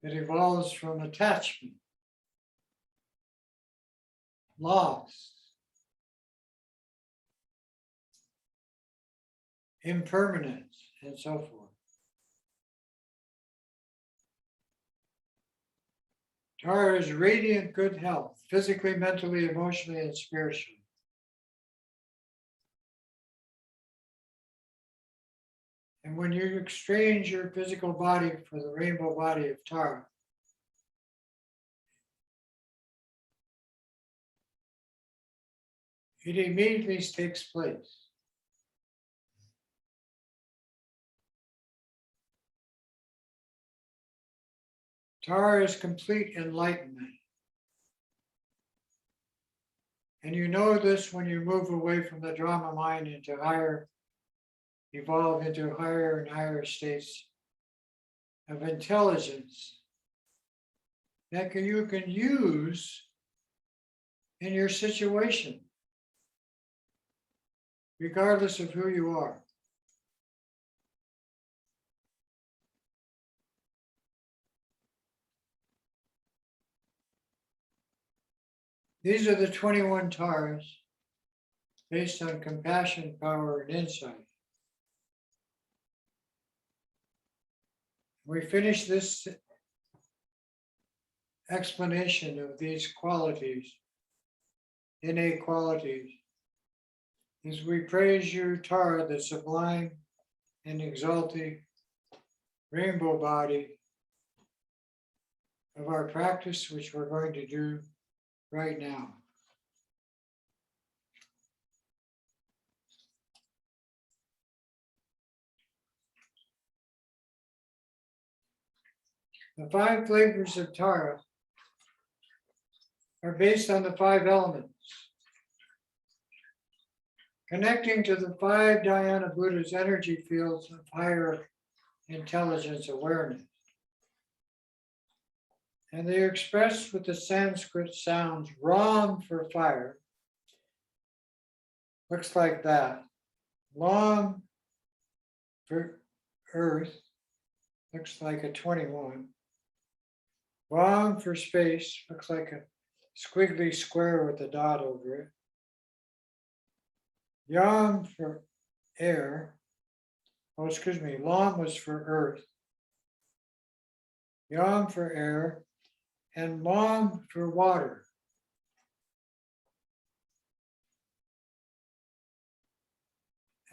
that evolves from attachment, loss, impermanence, and so forth. Tara is radiant good health, physically, mentally, emotionally, and spiritually. And when you exchange your physical body for the rainbow body of Tara, it immediately takes place. Tara is complete enlightenment. And you know this when you move away from the drama mind into higher, evolve into higher and higher states of intelligence that you can use in your situation, regardless of who you are. These are the 21 Taras based on compassion, power, and insight. We finish this explanation of these qualities, innate qualities, as we praise you, Tara, the sublime and exalted rainbow body of our practice, which we're going to do right now. The 5 flavors of Tara are based on the 5 elements, connecting to the 5 Dhyana Buddha's energy fields of higher intelligence awareness. And they are expressed with the Sanskrit sounds Ram for fire, looks like that. Lam for earth, looks like a 21. Ram for space, looks like a squiggly square with a dot over it. Yam for air, Lam was for earth. Yam for air, and Lam for water.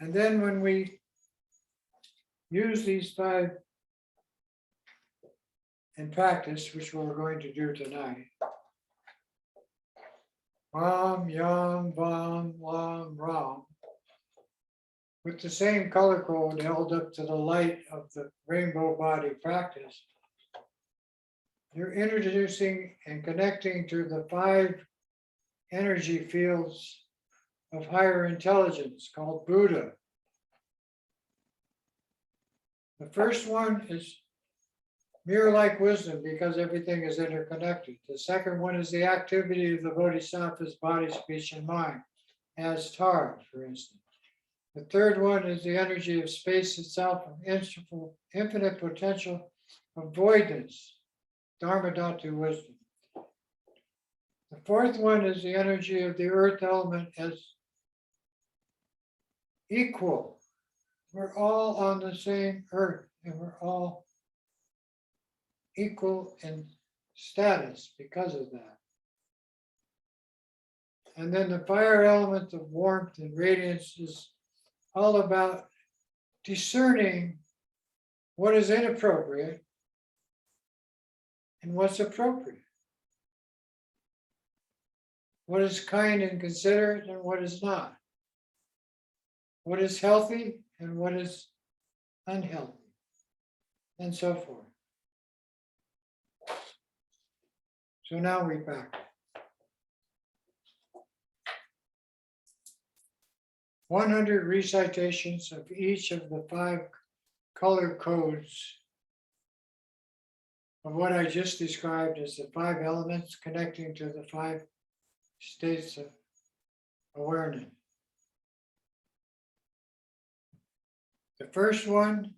And then when we use these 5 in practice, which we're going to do tonight, Ram, Yam, Vam, Lam, Ram, with the same color code held up to the light of the rainbow body practice, you're introducing and connecting to the 5 energy fields of higher intelligence called Buddha. The first one is mirror-like wisdom because everything is interconnected. The second one is the activity of the Bodhisattva's body, speech, and mind, as Tara, for instance. The third one is the energy of space itself, of infinite potential of voidness, Dharmadhatu wisdom. The fourth one is the energy of the earth element as equal. We're all on the same earth and we're all equal in status because of that. And then the fire element of warmth and radiance is all about discerning what is inappropriate and what's appropriate. What is kind and considerate and what is not. What is healthy and what is unhealthy, and so forth. So now we practice. 100 recitations of each of the 5 color codes of what I just described as the 5 elements connecting to the 5 states of awareness. The first one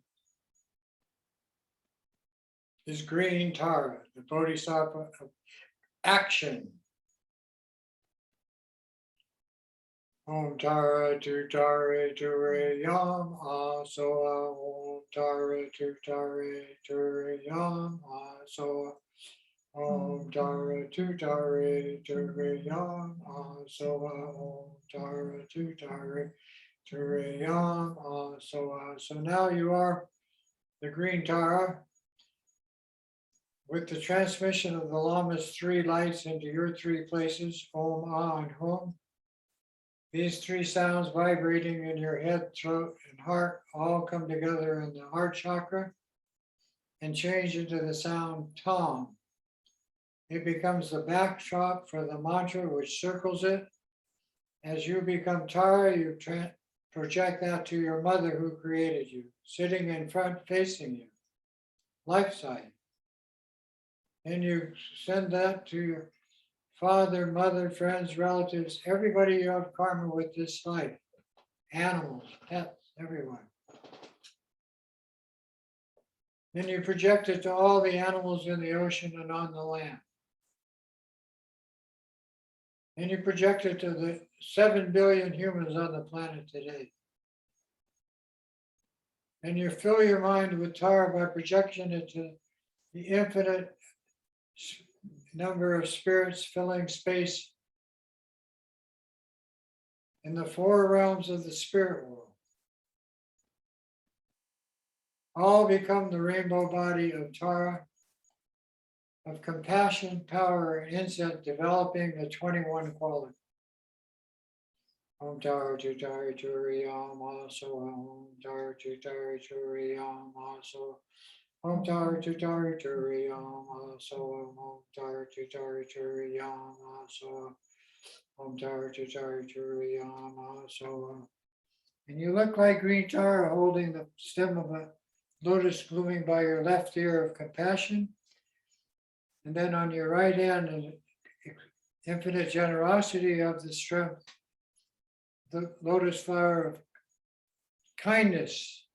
is green Tara, the Bodhisattva of action. Om Tara tu Tare Ture Yam Asoa. Om Tara tu Tare Ture Yam Asoa. Om Tara tu Tare Ture Yam Asoa. Om Tara tu Tare Ture Yam Asoa. So now you are the green Tara with the transmission of the Lama's 3 lights into your 3 places, Om, Ah, and Hum. These 3 sounds vibrating in your head, throat, and heart all come together in the heart chakra and change into the sound Tom. It becomes the backdrop for the mantra which circles it. As you become Tara, you project that to your mother who created you, sitting in front facing you, life side. And you send that to your father, mother, friends, relatives, everybody you have karma with this life, animals, pets, everyone. Then you project it to all the animals in the ocean and on the land. And you project it to the 7 billion humans on the planet today. And you fill your mind with Tara by projecting it to the infinite number of spirits filling space in the 4 realms of the spirit world. All become the rainbow body of Tara, of compassion, power, and insight, developing the 21 qualities. Om Tara tu Tara Turi Yam Aso. Om Tara tu Tara Turi Yam Aso. Om Tara tu Tara Turi Yam Aso. Om Tara tu Tara Turi Yam Aso. Om Tara tu Tara Turi Yam Aso. And you look like green Tara holding the stem of a lotus blooming by your left ear of compassion. And then on your right hand, an infinite generosity of the strength, the lotus flower of kindness,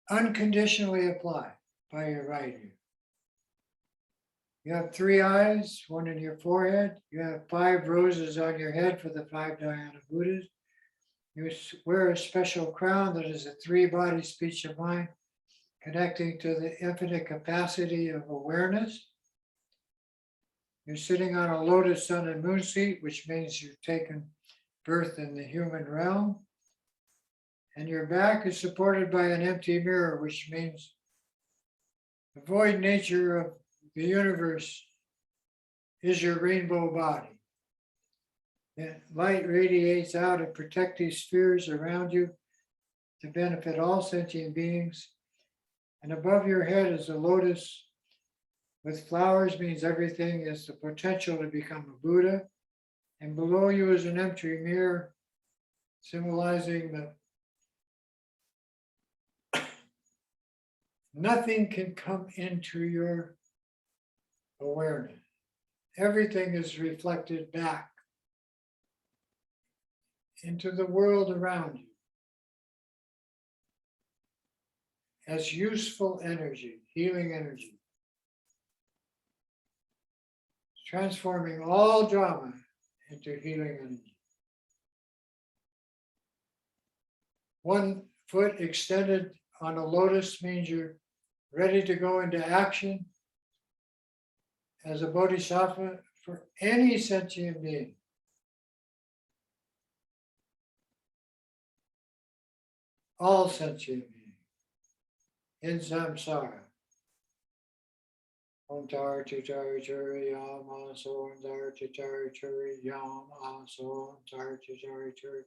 unconditionally applied by your right ear. You have 3 eyes, 1 in your forehead. You have 5 roses on your head for the 5 Dhyana Buddhas. You wear a special crown that is a 3-body speech of mind, connecting to the infinite capacity of awareness. You're sitting on a lotus sun and moon seat, which means you've taken birth in the human realm. And your back is supported by an empty mirror, which means the void nature of the universe is your rainbow body. The light radiates out and protects these spheres around you to benefit all sentient beings. And above your head is a lotus with flowers, means everything is the potential to become a Buddha. And below you is an empty mirror, symbolizing that nothing can come into your awareness. Everything is reflected back into the world around you as useful energy, healing energy, transforming all drama into healing energy. 1 foot extended on a lotus means you're ready to go into action as a bodhisattva for any sentient being. All sentient beings. in samsara. Om tar chitari churi yam aso tar chitari churi yam aso tar chitari churi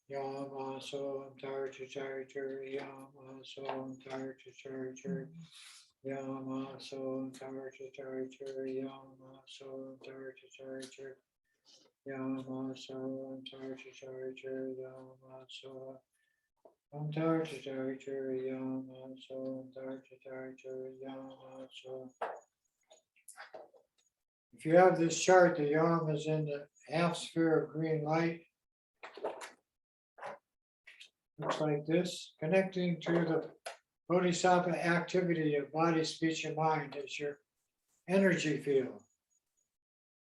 yam aso tar chitari churi yam aso tar chitari churi yam aso tar chitari churi yam aso tar chitari churi yam aso tar chitari churi yam aso tar chitari churi yam aso tar chitari churi yam aso. If you have this chart, the yam is in the half sphere of green light. Looks like this. Connecting to the bodhisattva activity of body, speech, and mind is your energy field.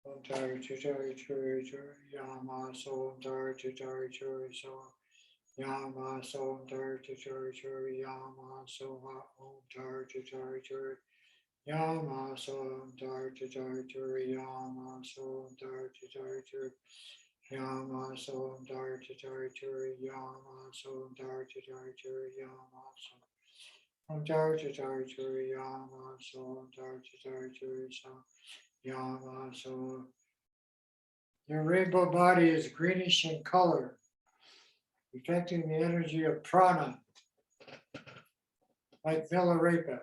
Om tari chitari churi churi yama so tari chitari churi so yama so tari chitari churi yama so om tari chitari churi yama so tari chitari churi yama so tari chitari churi yama so tari chitari churi yama so tari chitari churi yama so om tari chitari churi yama so tari chitari churi so yama so. Your rainbow body is greenish in color, reflecting the energy of prana, like Milarepa.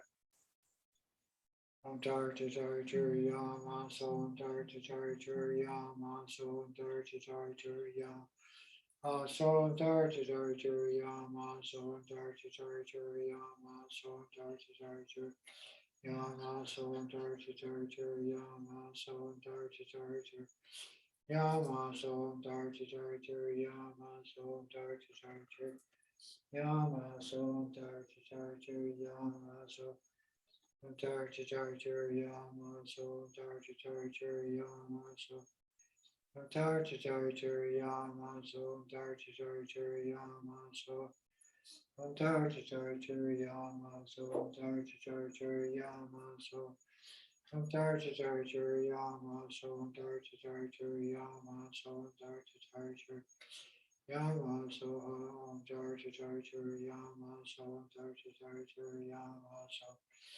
Om tar chitari churi yama so om tar chitari churi yama so om tar chitari churi yama so om tar chitari churi yama so om tar chitari churi yama so om tar chitari churi yama so om tar chitari churi yama so om tar chitari churi yama so tar chitari churi yama so tar chitari churi yama so tar chitari churi yama so tar chitari churi yama so tar chitari churi yama so tar chitari churi yama so tar chitari churi yama so tar chitari churi yama so tar chitari churi yama so om tar chitari churi yama so om tar chitari churi yama so om tar chitari churi yama so om tar chitari churi yama so om tar chitari churi yama so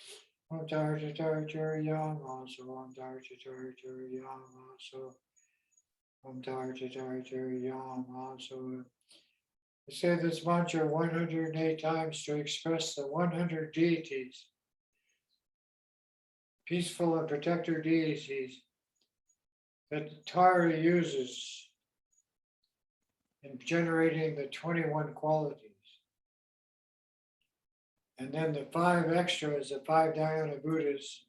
om tar chitari churi yama so om tar chitari churi yama so om tar chitari churi yama so. I say this mantra 108 times to express the 100 deities, peaceful and protector deities that Tara uses in generating the 21 qualities. And then the 5 extra is the 5 Dhyana Buddhas,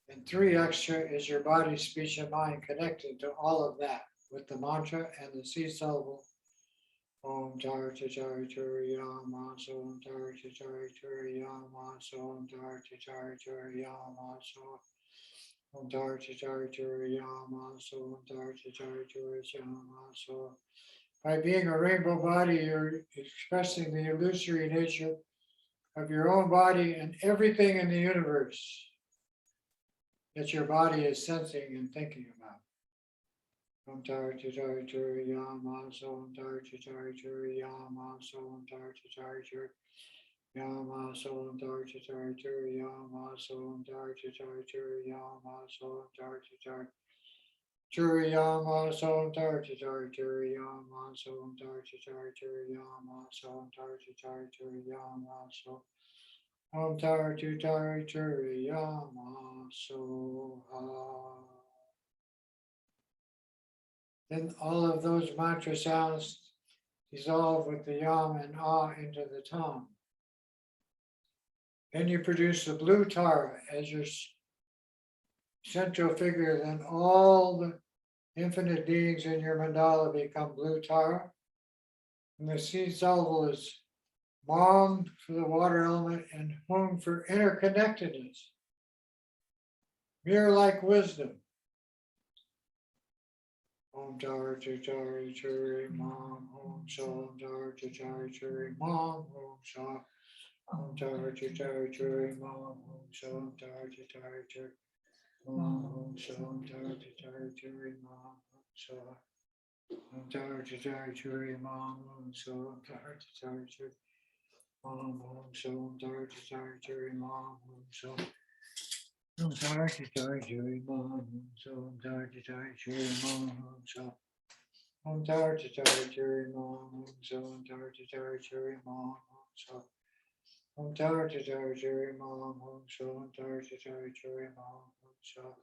and 3 extra is your body, speech, and mind connected to all of that with the mantra and the seed syllable. Om tar chitari churi yama so om tar chitari churi yama so om tar chitari churi yama so om tar chitari churi yama so om tar chitari churi yama so. By being a rainbow body, you're expressing the illusory nature of your own body and everything in the universe that your body is sensing and thinking about. Om tar chitari churi yama so om tar chitari churi yama so om tar chitari churi yama so om tar chitari churi yama so om tar chitari churi yama so om tar chitari churi yama so om tar chitari churi yama so om tar chitari churi yama so om tar chitari churi yama so om tar chitari churi yama so ha. Then all of those mantra sounds dissolve with the yam and ah into the tongue. Then you produce the blue Tara as your central figure. Then all the infinite beings in your mandala become blue Tara. And the seed syllable is Mam for the water element and Hum for interconnectedness. Mirror-like wisdom. Om tar chitari churi mam om so tar chitari churi mam om so om tar chitari churi mam om so tar chitari churi mam om so tar chitari churi mam om so om tar chitari churi mam om so tar chitari churi Om so tar chari mom so tar chari mom so tar chari mom so Om tar chari mom so tar chari mom so Om tar chari mom so tar chari mom so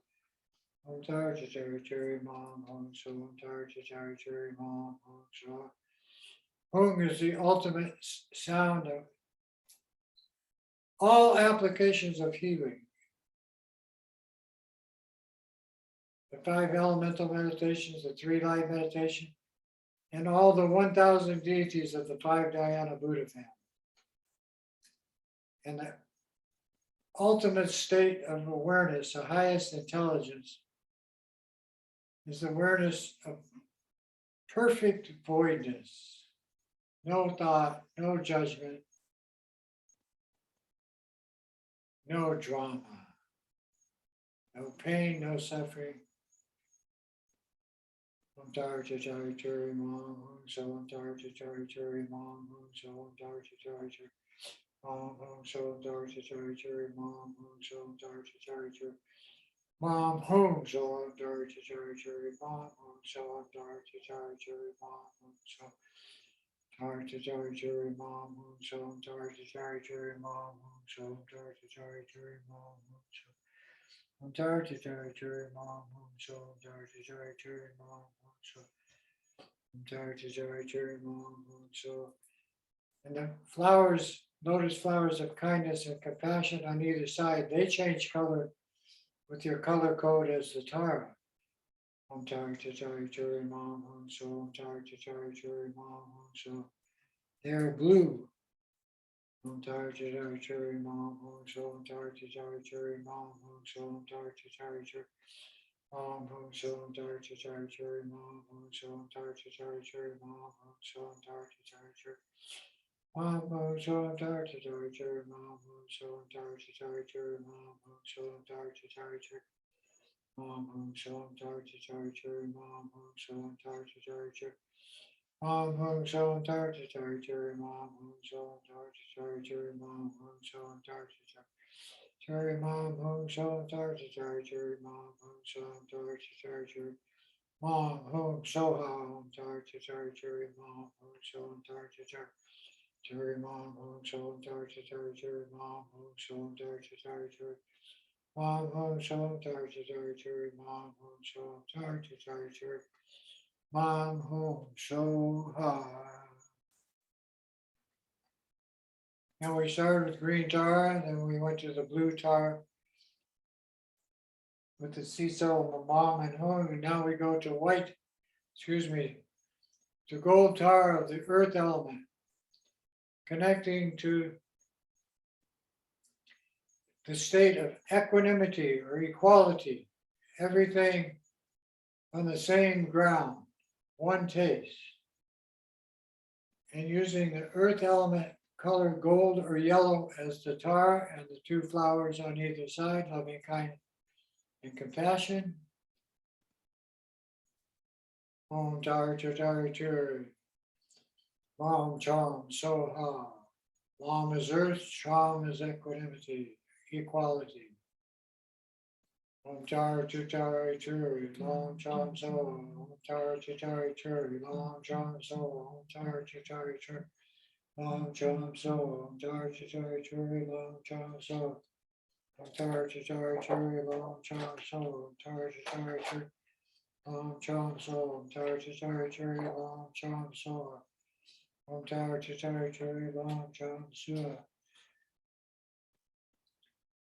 Om tar chari mom so tar chari mom so Hung is the ultimate sound of all applications of healing. The 5 elemental meditations, the 3 light meditation, and all the 1,000 deities of the 5 Dhyana Buddha family. And the ultimate state of awareness, the highest intelligence, is the awareness of perfect voidness. No thought, no judgment, no drama, no pain, no suffering. Om tar chari mom so om tar chari mom so om tar chari mom so om tar chari mom so om tar chari mom so om tar chari mom so om tar chari mom so tar chari mom so om tar chari mom so om tar chari mom so Om tar chari mom so om tar chari mom so Om tar chari mom so and the flowers, lotus flowers of kindness and compassion on either side, they change color with your color code as the Tara. Om tar chari mom so om tar chari mom so they're blue. Om tar chari mom so om tar chari mom so om tar chari Om so om tar chari mom so om tar chari mom so om tar chari Om so om tar chari mom so om tar chari mom so om tar chari Om so om tar chari mom so om tar chari Om so om tar chari mom so om tar chari mom so om tar chari mom so om tar chari mom so om tar chari mom so om tar chari mom so om tar chari mom so om tar chari mom so om tar chari mom so om tar chari mom so om tar chari Mom home so high. And we started with green tar, and then we went to the blue tar with the Cecil, Mom and home, and now we go to white, to gold tar of the earth element, connecting to the state of equanimity or equality, everything on the same ground, one taste. And using the earth element color gold or yellow as the tar and the 2 flowers on either side, loving kindness and compassion. Om tar chari Ram cham soha. Lam is earth, cham is equanimity, equality. Om tar chari Lam cham so. Om tar chari Lam cham so. Om tar chari Long chum so, tar chari long chum so, tar chari long chum so, tar chari long chum so, tar chari long chum so, tar chari long chum so.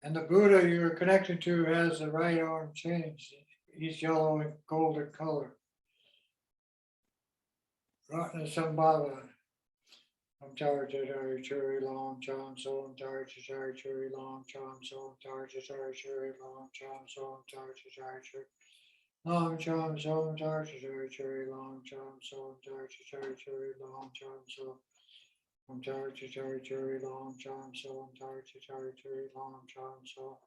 And the Buddha you're connected to has the right arm changed. He's yellow and golden color. Ratnasambhava. Om tar chari long cham so om tar chari long cham so om tar chari long cham so om tar chari long cham so om tar chari long cham so om tar chari long cham so om tar chari long cham so om tar chari long cham so.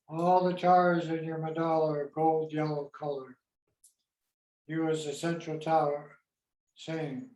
All the tars in your mandala are gold yellow color. You as the central tower, same.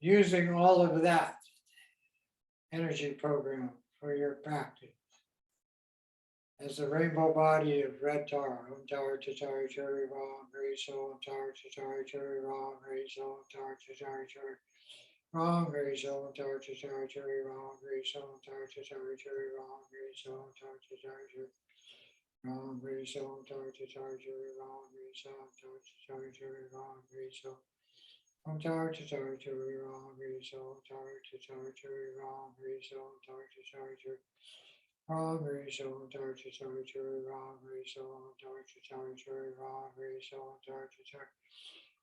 using all of that energy program for your practice. As the rainbow body of red tar, tar tatari cherry ram, so tar tatari cherry ram, so tar tatari cherry ram, so tar tatari cherry ram, so tar tatari cherry ram, so tar tatari cherry ram, so tar tatari cherry ram, so tar tatari cherry ram, so tar tatari cherry ram, so tar tatari cherry ram, so tar tatari cherry Ram so tar tatari cherry ram so tar tatari cherry ram so tar tatari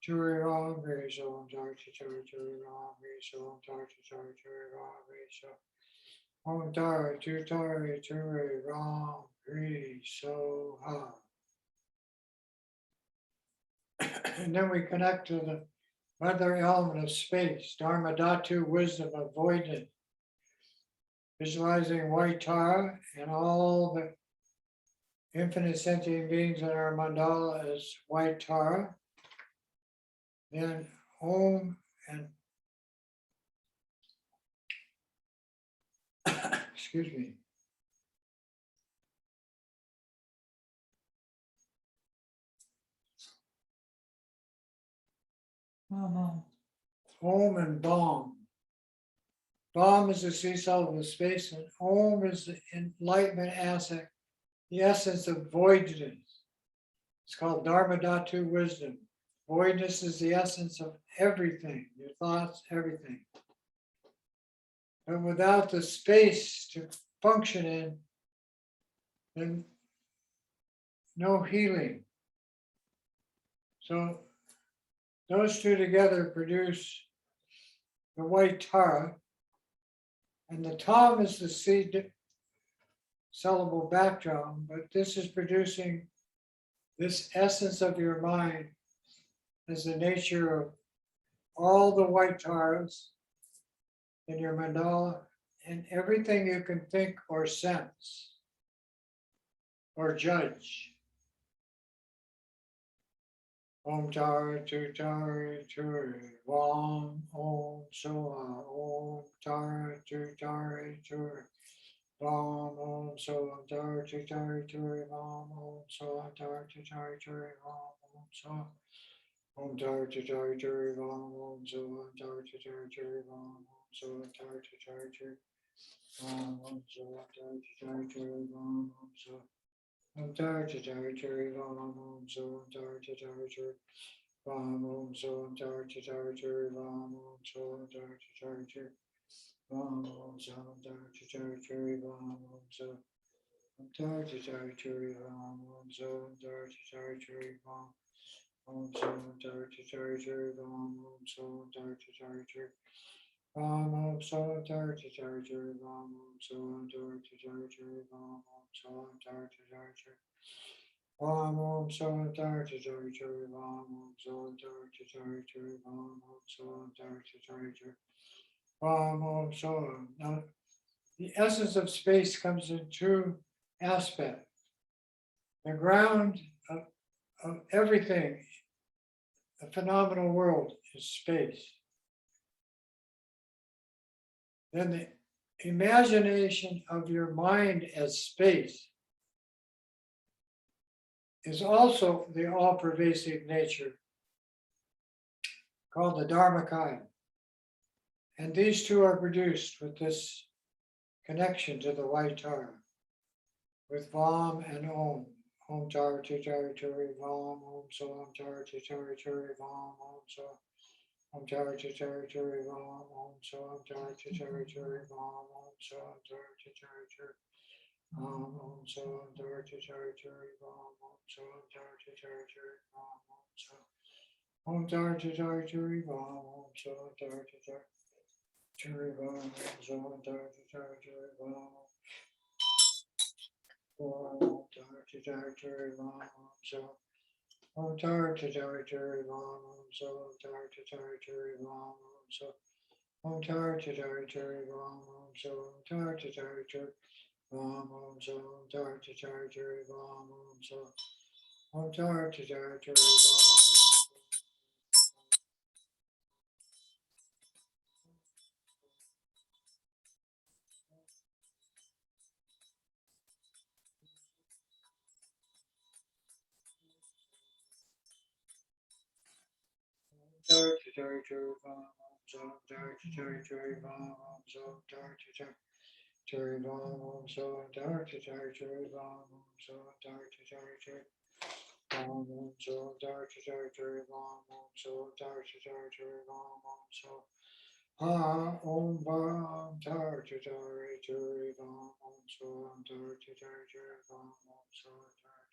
cherry ram so tar tatari cherry ram so tar tatari cherry ram so Om tar tatari cherry ram so ha. And then we connect to the mother element of space, Dharma Dhatu, wisdom, avoidance. Visualizing white tar and all the infinite sentient beings in our mandala as white tar. Then Om and excuse me. Om and Bom. Bom is the seesaw of the space, and Om is the enlightenment aspect, the essence of voidness. It's called Dharma Dhatu wisdom. Voidness is the essence of everything, your thoughts, everything. But without the space to function in, then no healing. So those two together produce the white tara, and the tom is the seed sellable background, but this is producing this essence of your mind as the nature of all the white taras in your mandala and everything you can think or sense or judge. Om tara tu tari turi vam om soha om tara tu tari turi vam om soha tara tu tari turi vam om soha tara tu tari turi vam om soha om tara tu tari turi vam om soha tara tu tari turi vam om soha tara tu tari turi vam om soha tara tu tari turi vam om soha Om tar tatari turi vam om so tar tatari turi vam om so tar tatari turi vam om so tar tatari turi vam om so tar tatari turi vam om so tar tatari turi vam om so tar tatari turi vam om so tar tatari turi vam om so tar tatari turi vam om so tar tatari turi vam om so tar tatari turi vam om so tar tatari turi Vam om so tar tatari turi vam om so tar tatari turi vam om so tar tatari turi vam om so. Now, the essence of space comes in two aspects. The ground of everything, the phenomenal world, is space. Then the imagination of your mind as space is also the all-pervasive nature called the Dharmakaya. And these two are produced with this connection to the white tar, with Vam and Om. Om tar tatari turi Vam, Om so Om tar tatari turi Vam, Om so Om tar tatari turi Vam, Om so Om tar tatari turi Vam, Om so Om tar tatari turi Om so Om tar tatari turi Vam, Om so Om tar tatari turi Vam, Om so Om tar tatari turi Vam, Om so Om tar tatari turi Vam, Om so Om tar tatari turi Vam, Om tar tatari turi Vam, Om so Om tar tatari turi Vam, Om so Om tar tatari turi Vam, Om so Om tar tatari turi Vam, Om so Om tar tatari turi Vam, Om so Om tar tatari turi Vam, Om so Om tar tatari turi Vam. Tari Tari Vam Om Som Tari Tari Tari Vam Om Som Tari Tari Tari Vam Om Som Tari Tari Tari Vam Om Som Tari Tari Tari Vam Om Som Tari Tari Tari Vam Om Som Tari Tari Tari Vam Om Som Ha Om Vam Tari Tari Tari Vam Om Som Tari Tari Tari Vam Om Som Tari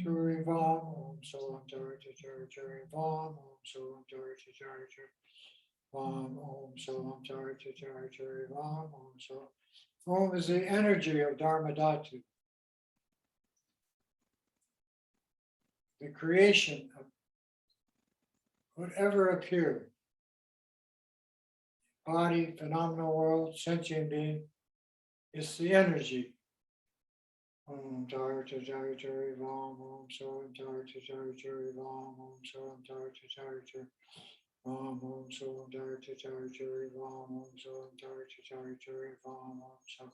Tari Vam Om Som Tari Tari Tari Vam Om Som Tari Tari Tari Vam Om Som Tari Tari Tari Vam Om Som. Om is the energy of Dharmadhatu, the creation of whatever appeared. Body, phenomenal world, sentient being, it's the energy. Om Tari Tari Tari Vam Om Som Tari Tari Tari Vam Om Som Tari Tari Tari Vam Om Som Tari Tari Tari Vam Om Som Tari Tari Tari Vam Om Som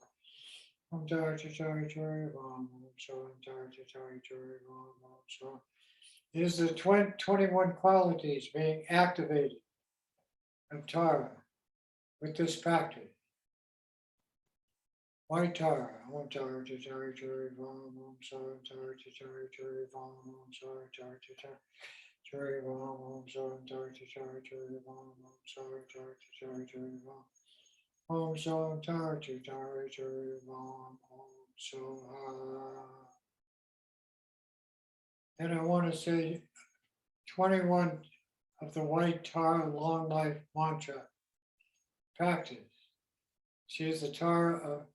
Om Tari Tari Tari Vam Om Som Tari Tari Tari Vam Om Som. It is the 21 qualities being activated of Tara with this practice. White Tara, Om Tari Tari Tari Vam Om Som Tari Tari Tari Vam Om Som Tari Tari Tari Vam Om Som Tari Tari Tari Vam Om Som Tari Tari Tari Vam Om Som Tari Tari Tari Vam Om Som. And I want to say 21 of the White Tara Long Life Mantra practice. She is the Tara of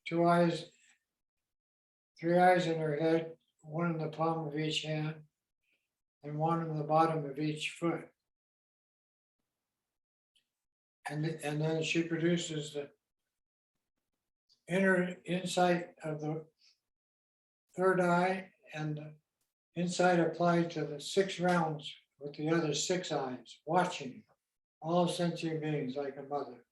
2 eyes, 3 eyes in her head, 1 in the palm of each hand, and 1 in the bottom of each foot. And then she produces the inner insight of the 3rd eye and the insight applied to the 6 rounds with the other 6 eyes, watching all sentient beings like a mother.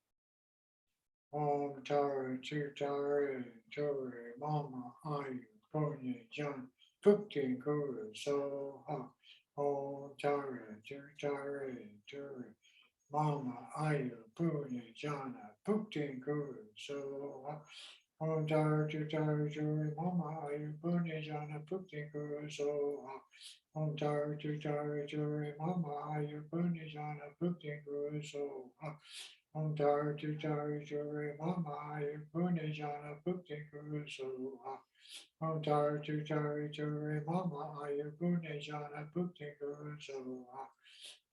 Om Tara Tara Tara Mama Ayu Konya Jan Pukti Kuru So Ha Om Tara Tara Tara Mama Ayu Punya Jana Pukti Kuru So Ha Om Tara Tara Tara Mama Ayu Punya Jana Pukti Kuru So Ha Om Tara Tara Tara Mama Ayu Punya Jana Pukti Kuru So Ha Om Tari Tari Tari Mama Ayu Punya Jana Bhukti Guru Soha. Om Tari Tari Tari Mama Ayu Punya Jana Bhukti Guru Soha.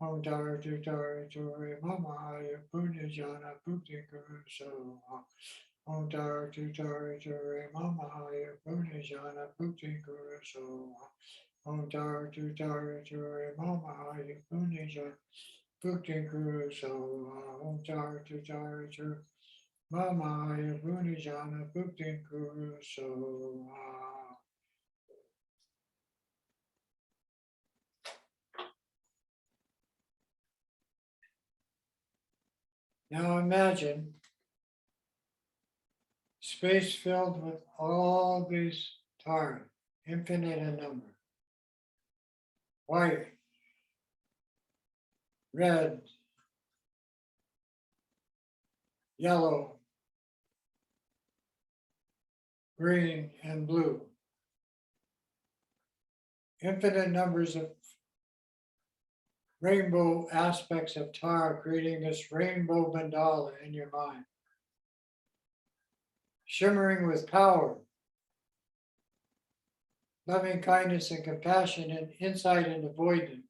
Om Tari Tari Tari Mama Ayu Punya Jana Bhukti Guru Soha. Om Tari Tari Tari Mama Ayu Punya Jana Bhukti Guru Soha. Om Tari Tari Tari Mama Ayu Punya Jana Bhukti Guru Soha. Om Tari Tari Tari Mama Ayu Punya Jana Bhukti Guru Soha. Now imagine space filled with all these Tara, infinite in number. White, red, yellow, green, and blue. Infinite numbers of rainbow aspects of Tara, creating this rainbow mandala in your mind. Shimmering with power, loving kindness and compassion, and insight and avoidance.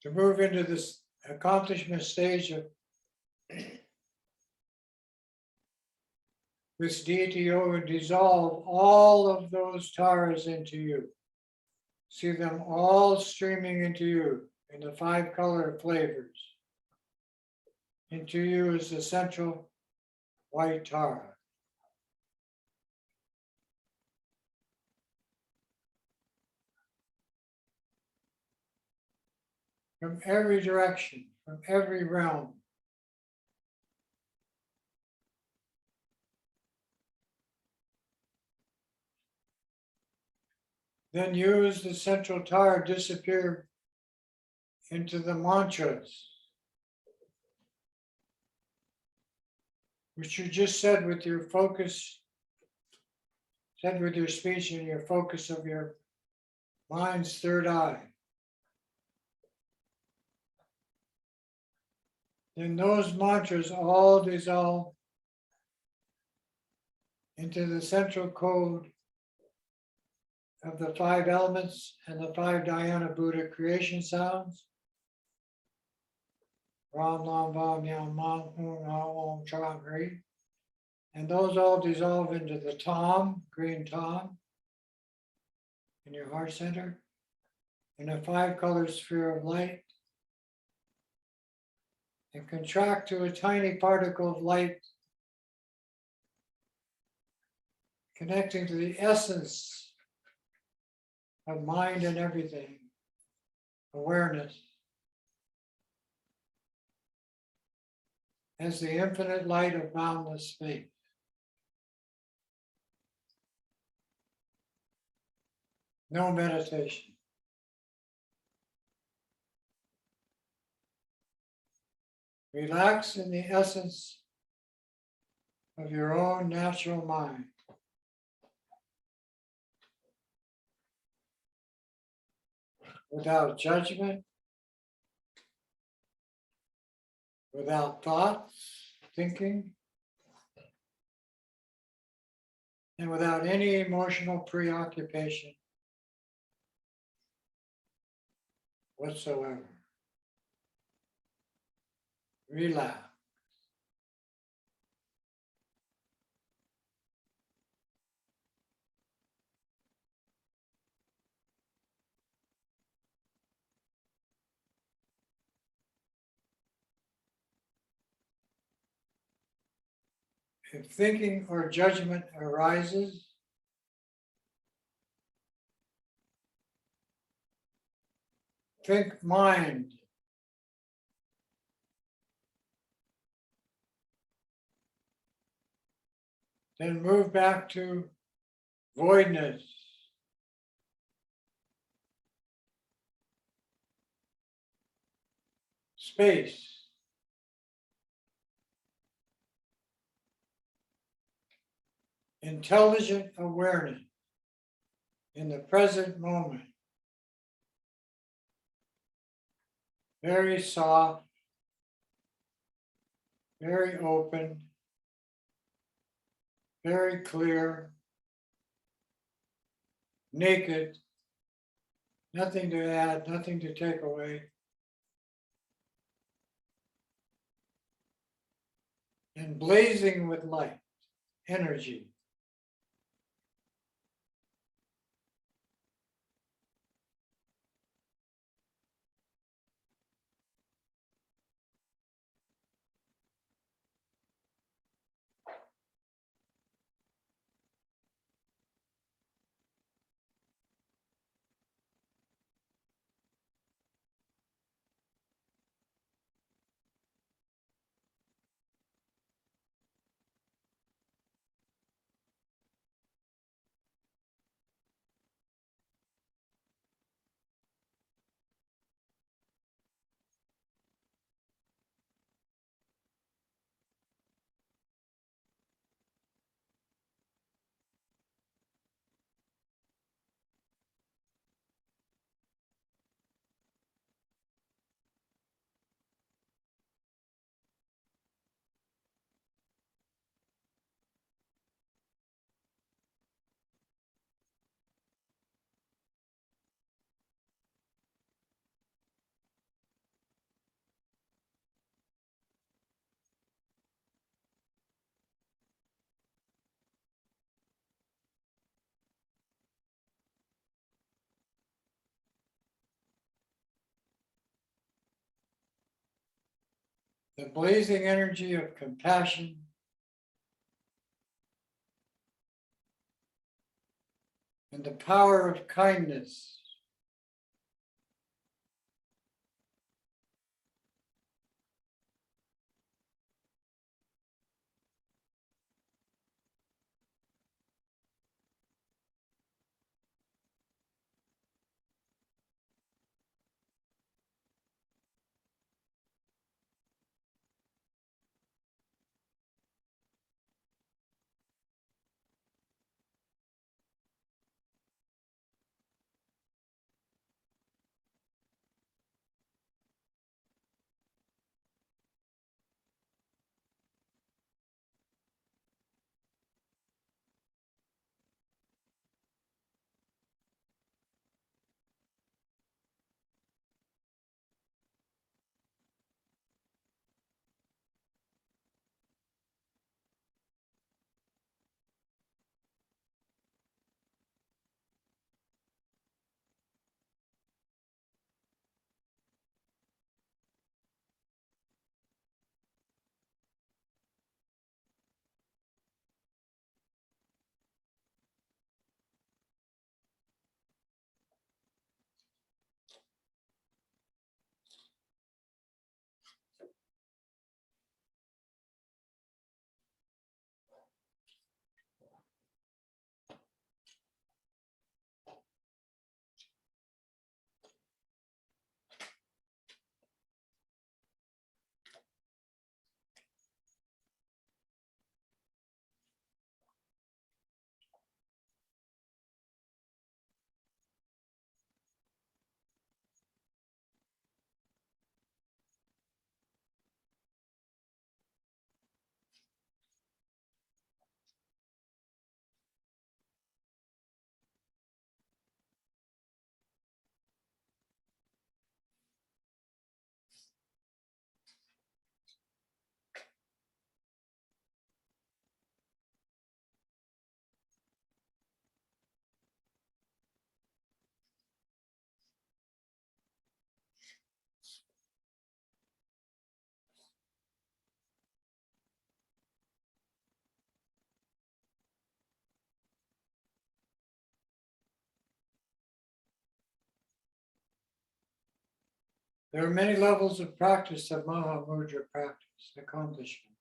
To move into this accomplishment stage of this deity yoga, dissolve all of those Taras into you. See them all streaming into you in the 5 color flavors. Into you is the central white Tara. From every direction, from every realm. Then use the central tower disappear into the mantras, which you just said with your focus, said with your speech and your focus of your mind's third eye. Then those mantras all dissolve into the central code of the 5 elements and the 5 Dhyana Buddha creation sounds. Ram, Lam, Vam, Yam, Mam, Hum, Ha, Om, Cha, Ri. And those all dissolve into the Tom, green Tom, in your heart center, in a 5-color sphere of light, and contract to a tiny particle of light connecting to the essence of mind and everything, awareness, as the infinite light of boundless space. No meditation. Relax in the essence of your own natural mind. Without judgment, without thoughts, thinking, and without any emotional preoccupation whatsoever. Relax. If thinking or judgment arises, think mind. Then move back to voidness. Space. Intelligent awareness in the present moment. Very soft, very open, very clear, naked, nothing to add, nothing to take away. And blazing with light, energy. The blazing energy of compassion and the power of kindness. There are many levels of practice of Mahamudra practice, accomplishment.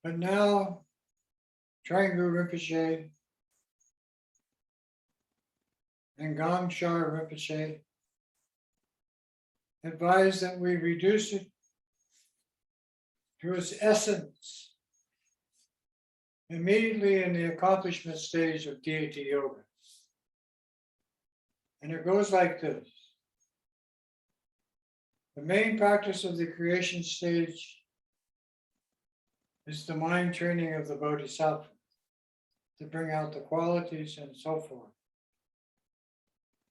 But now, Trangu Rinpoche and Gongshar Rinpoche advise that we reduce it to its essence immediately in the accomplishment stage of deity yoga. And it goes like this. The main practice of the creation stage is the mind training of the bodhisattva to bring out the qualities and so forth.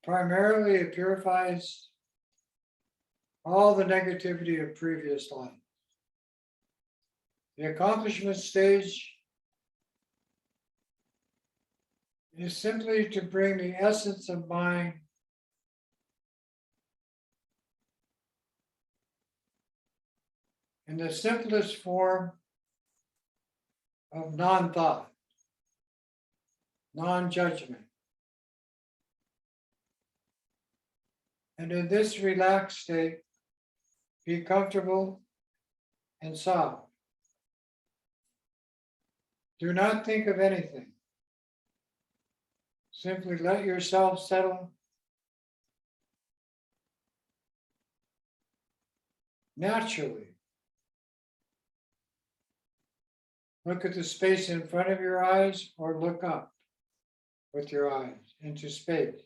Primarily, it purifies all the negativity of previous life. The accomplishment stage is simply to bring the essence of mind in the simplest form of non-thought, non-judgment. And in this relaxed state, be comfortable and soft. Do not think of anything. Simply let yourself settle naturally. Look at the space in front of your eyes or look up with your eyes into space.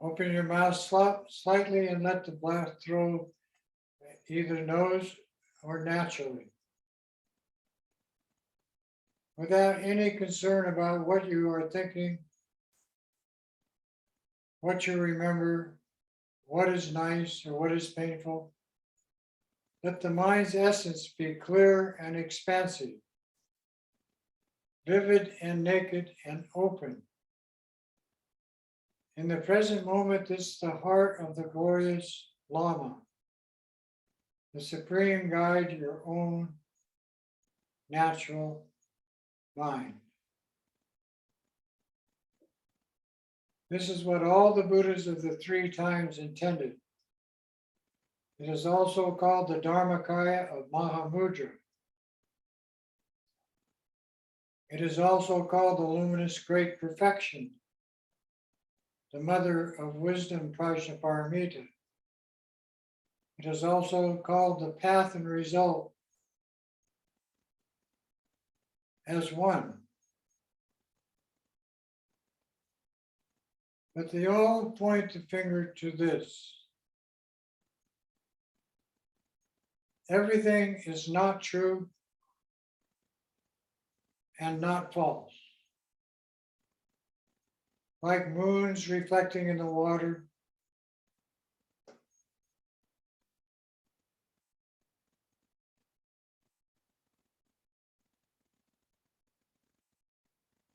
Open your mouth slightly and let the breath through either nose or naturally. Without any concern about what you are thinking, what you remember, what is nice or what is painful. Let the mind's essence be clear and expansive, vivid and naked and open. In the present moment, this is the heart of the glorious Lama, the supreme guide to your own natural mind. This is what all the Buddhas of the three times intended. It is also called the Dharmakaya of Mahamudra. It is also called the luminous great perfection, the mother of wisdom Prajnaparamita. It is also called the path and result as one. But they all point the finger to this. Everything is not true and not false. Like moons reflecting in the water,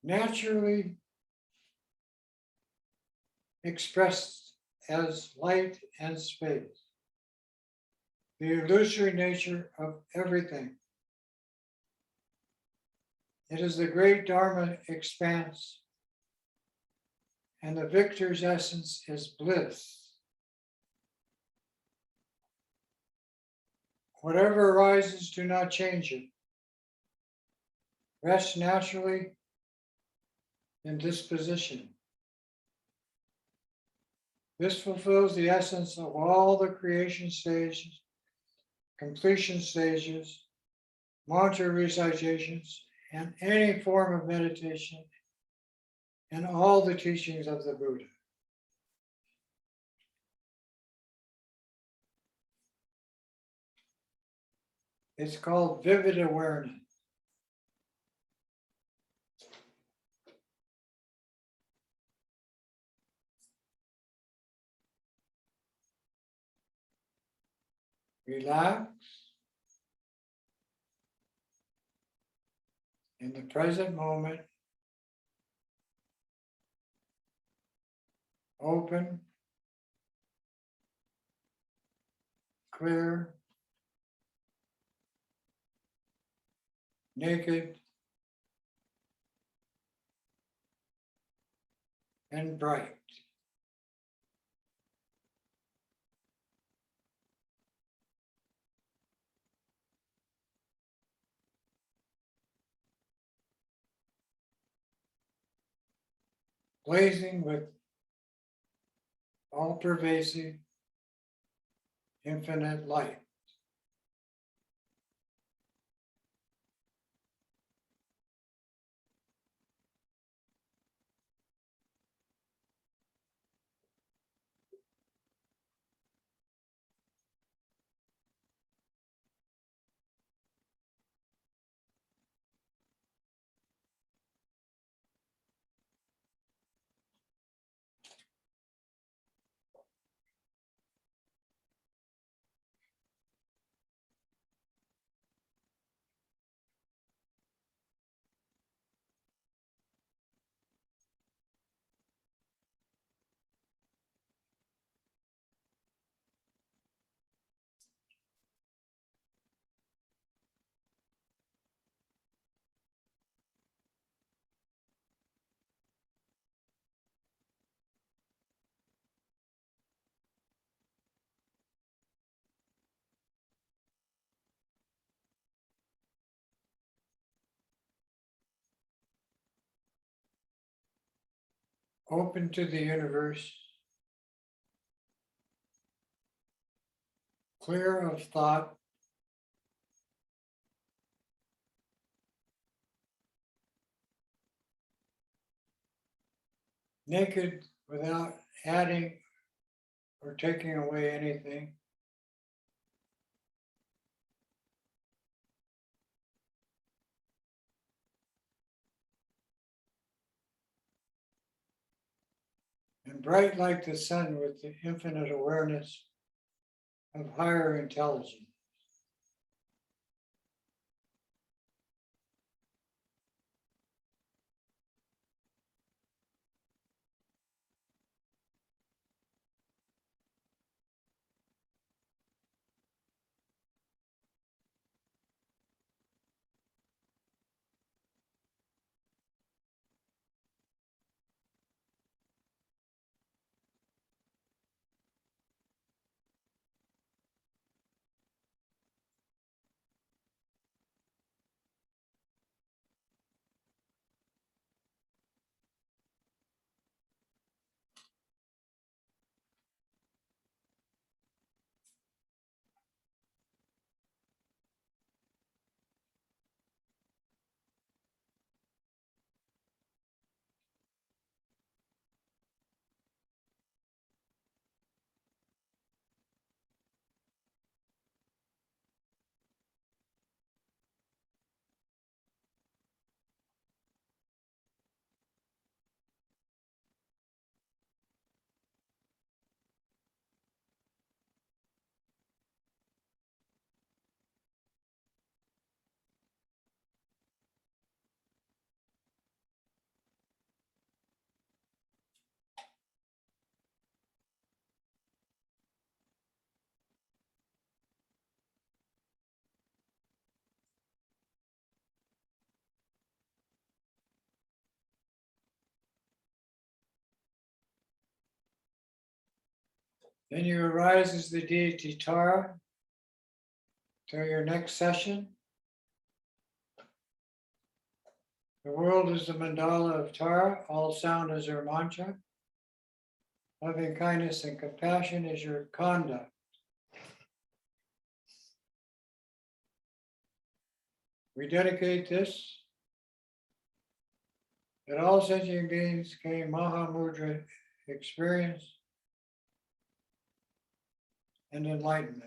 naturally expressed as light and space, the illusory nature of everything. It is the great Dharma expanse, and the victor's essence is bliss. Whatever arises, do not change it. Rest naturally in disposition. This fulfills the essence of all the creation stages, completion stages, mantra recitations, and any form of meditation, and all the teachings of the Buddha. It's called vivid awareness. Relax in the present moment. Open, clear, naked, and bright. Blazing with all-pervasive, infinite light. Open to the universe, clear of thought, naked without adding or taking away anything. And bright like the sun with the infinite awareness of higher intelligence. Then you arise as the deity Tara till your next session. The world is the mandala of Tara, all sound is your mantra. Loving kindness and compassion is your conduct. We dedicate this that all sentient beings gain Mahamudra experience and enlightenment.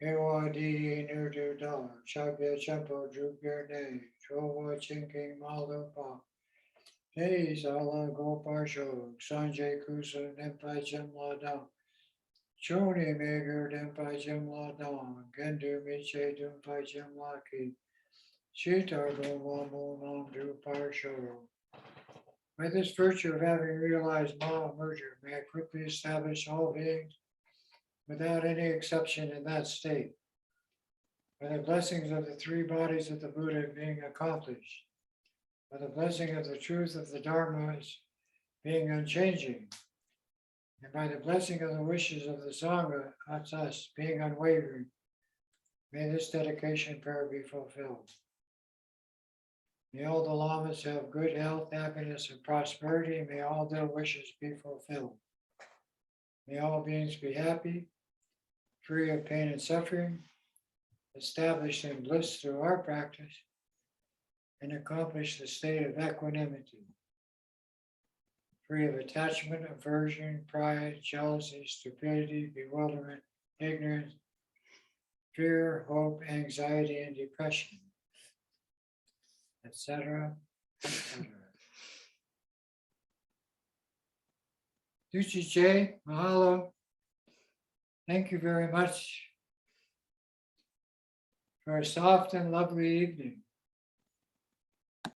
KYD Nurdu Dala, Chabya Champo Drupir Ne, Chova Chinking Maldo Pa, Hey Sala Gopar Shog, Sanjay Kusa Nempai Jimla Dam, Choni Megar Dempai Jimla Dam, Gendu Miche Dumpai Jimla Ki, Chitar Gomamu Nam Drupar Shog. By this virtue of having realized Mahamudra, may I quickly establish all beings without any exception in that state. By the blessings of the three bodies of the Buddha being accomplished, by the blessing of the truth of the Dharma as being unchanging, and by the blessing of the wishes of the Sangha, that's us, being unwavering, may this dedication prayer be fulfilled. May all the lamas have good health, happiness, and prosperity. May all their wishes be fulfilled. May all beings be happy, free of pain and suffering, established in bliss through our practice, and accomplish the state of equanimity, free of attachment, aversion, pride, jealousy, stupidity, bewilderment, ignorance, fear, hope, anxiety, and depression, etc., etc. Duchi Che, mahalo. Thank you very much for a soft and lovely evening.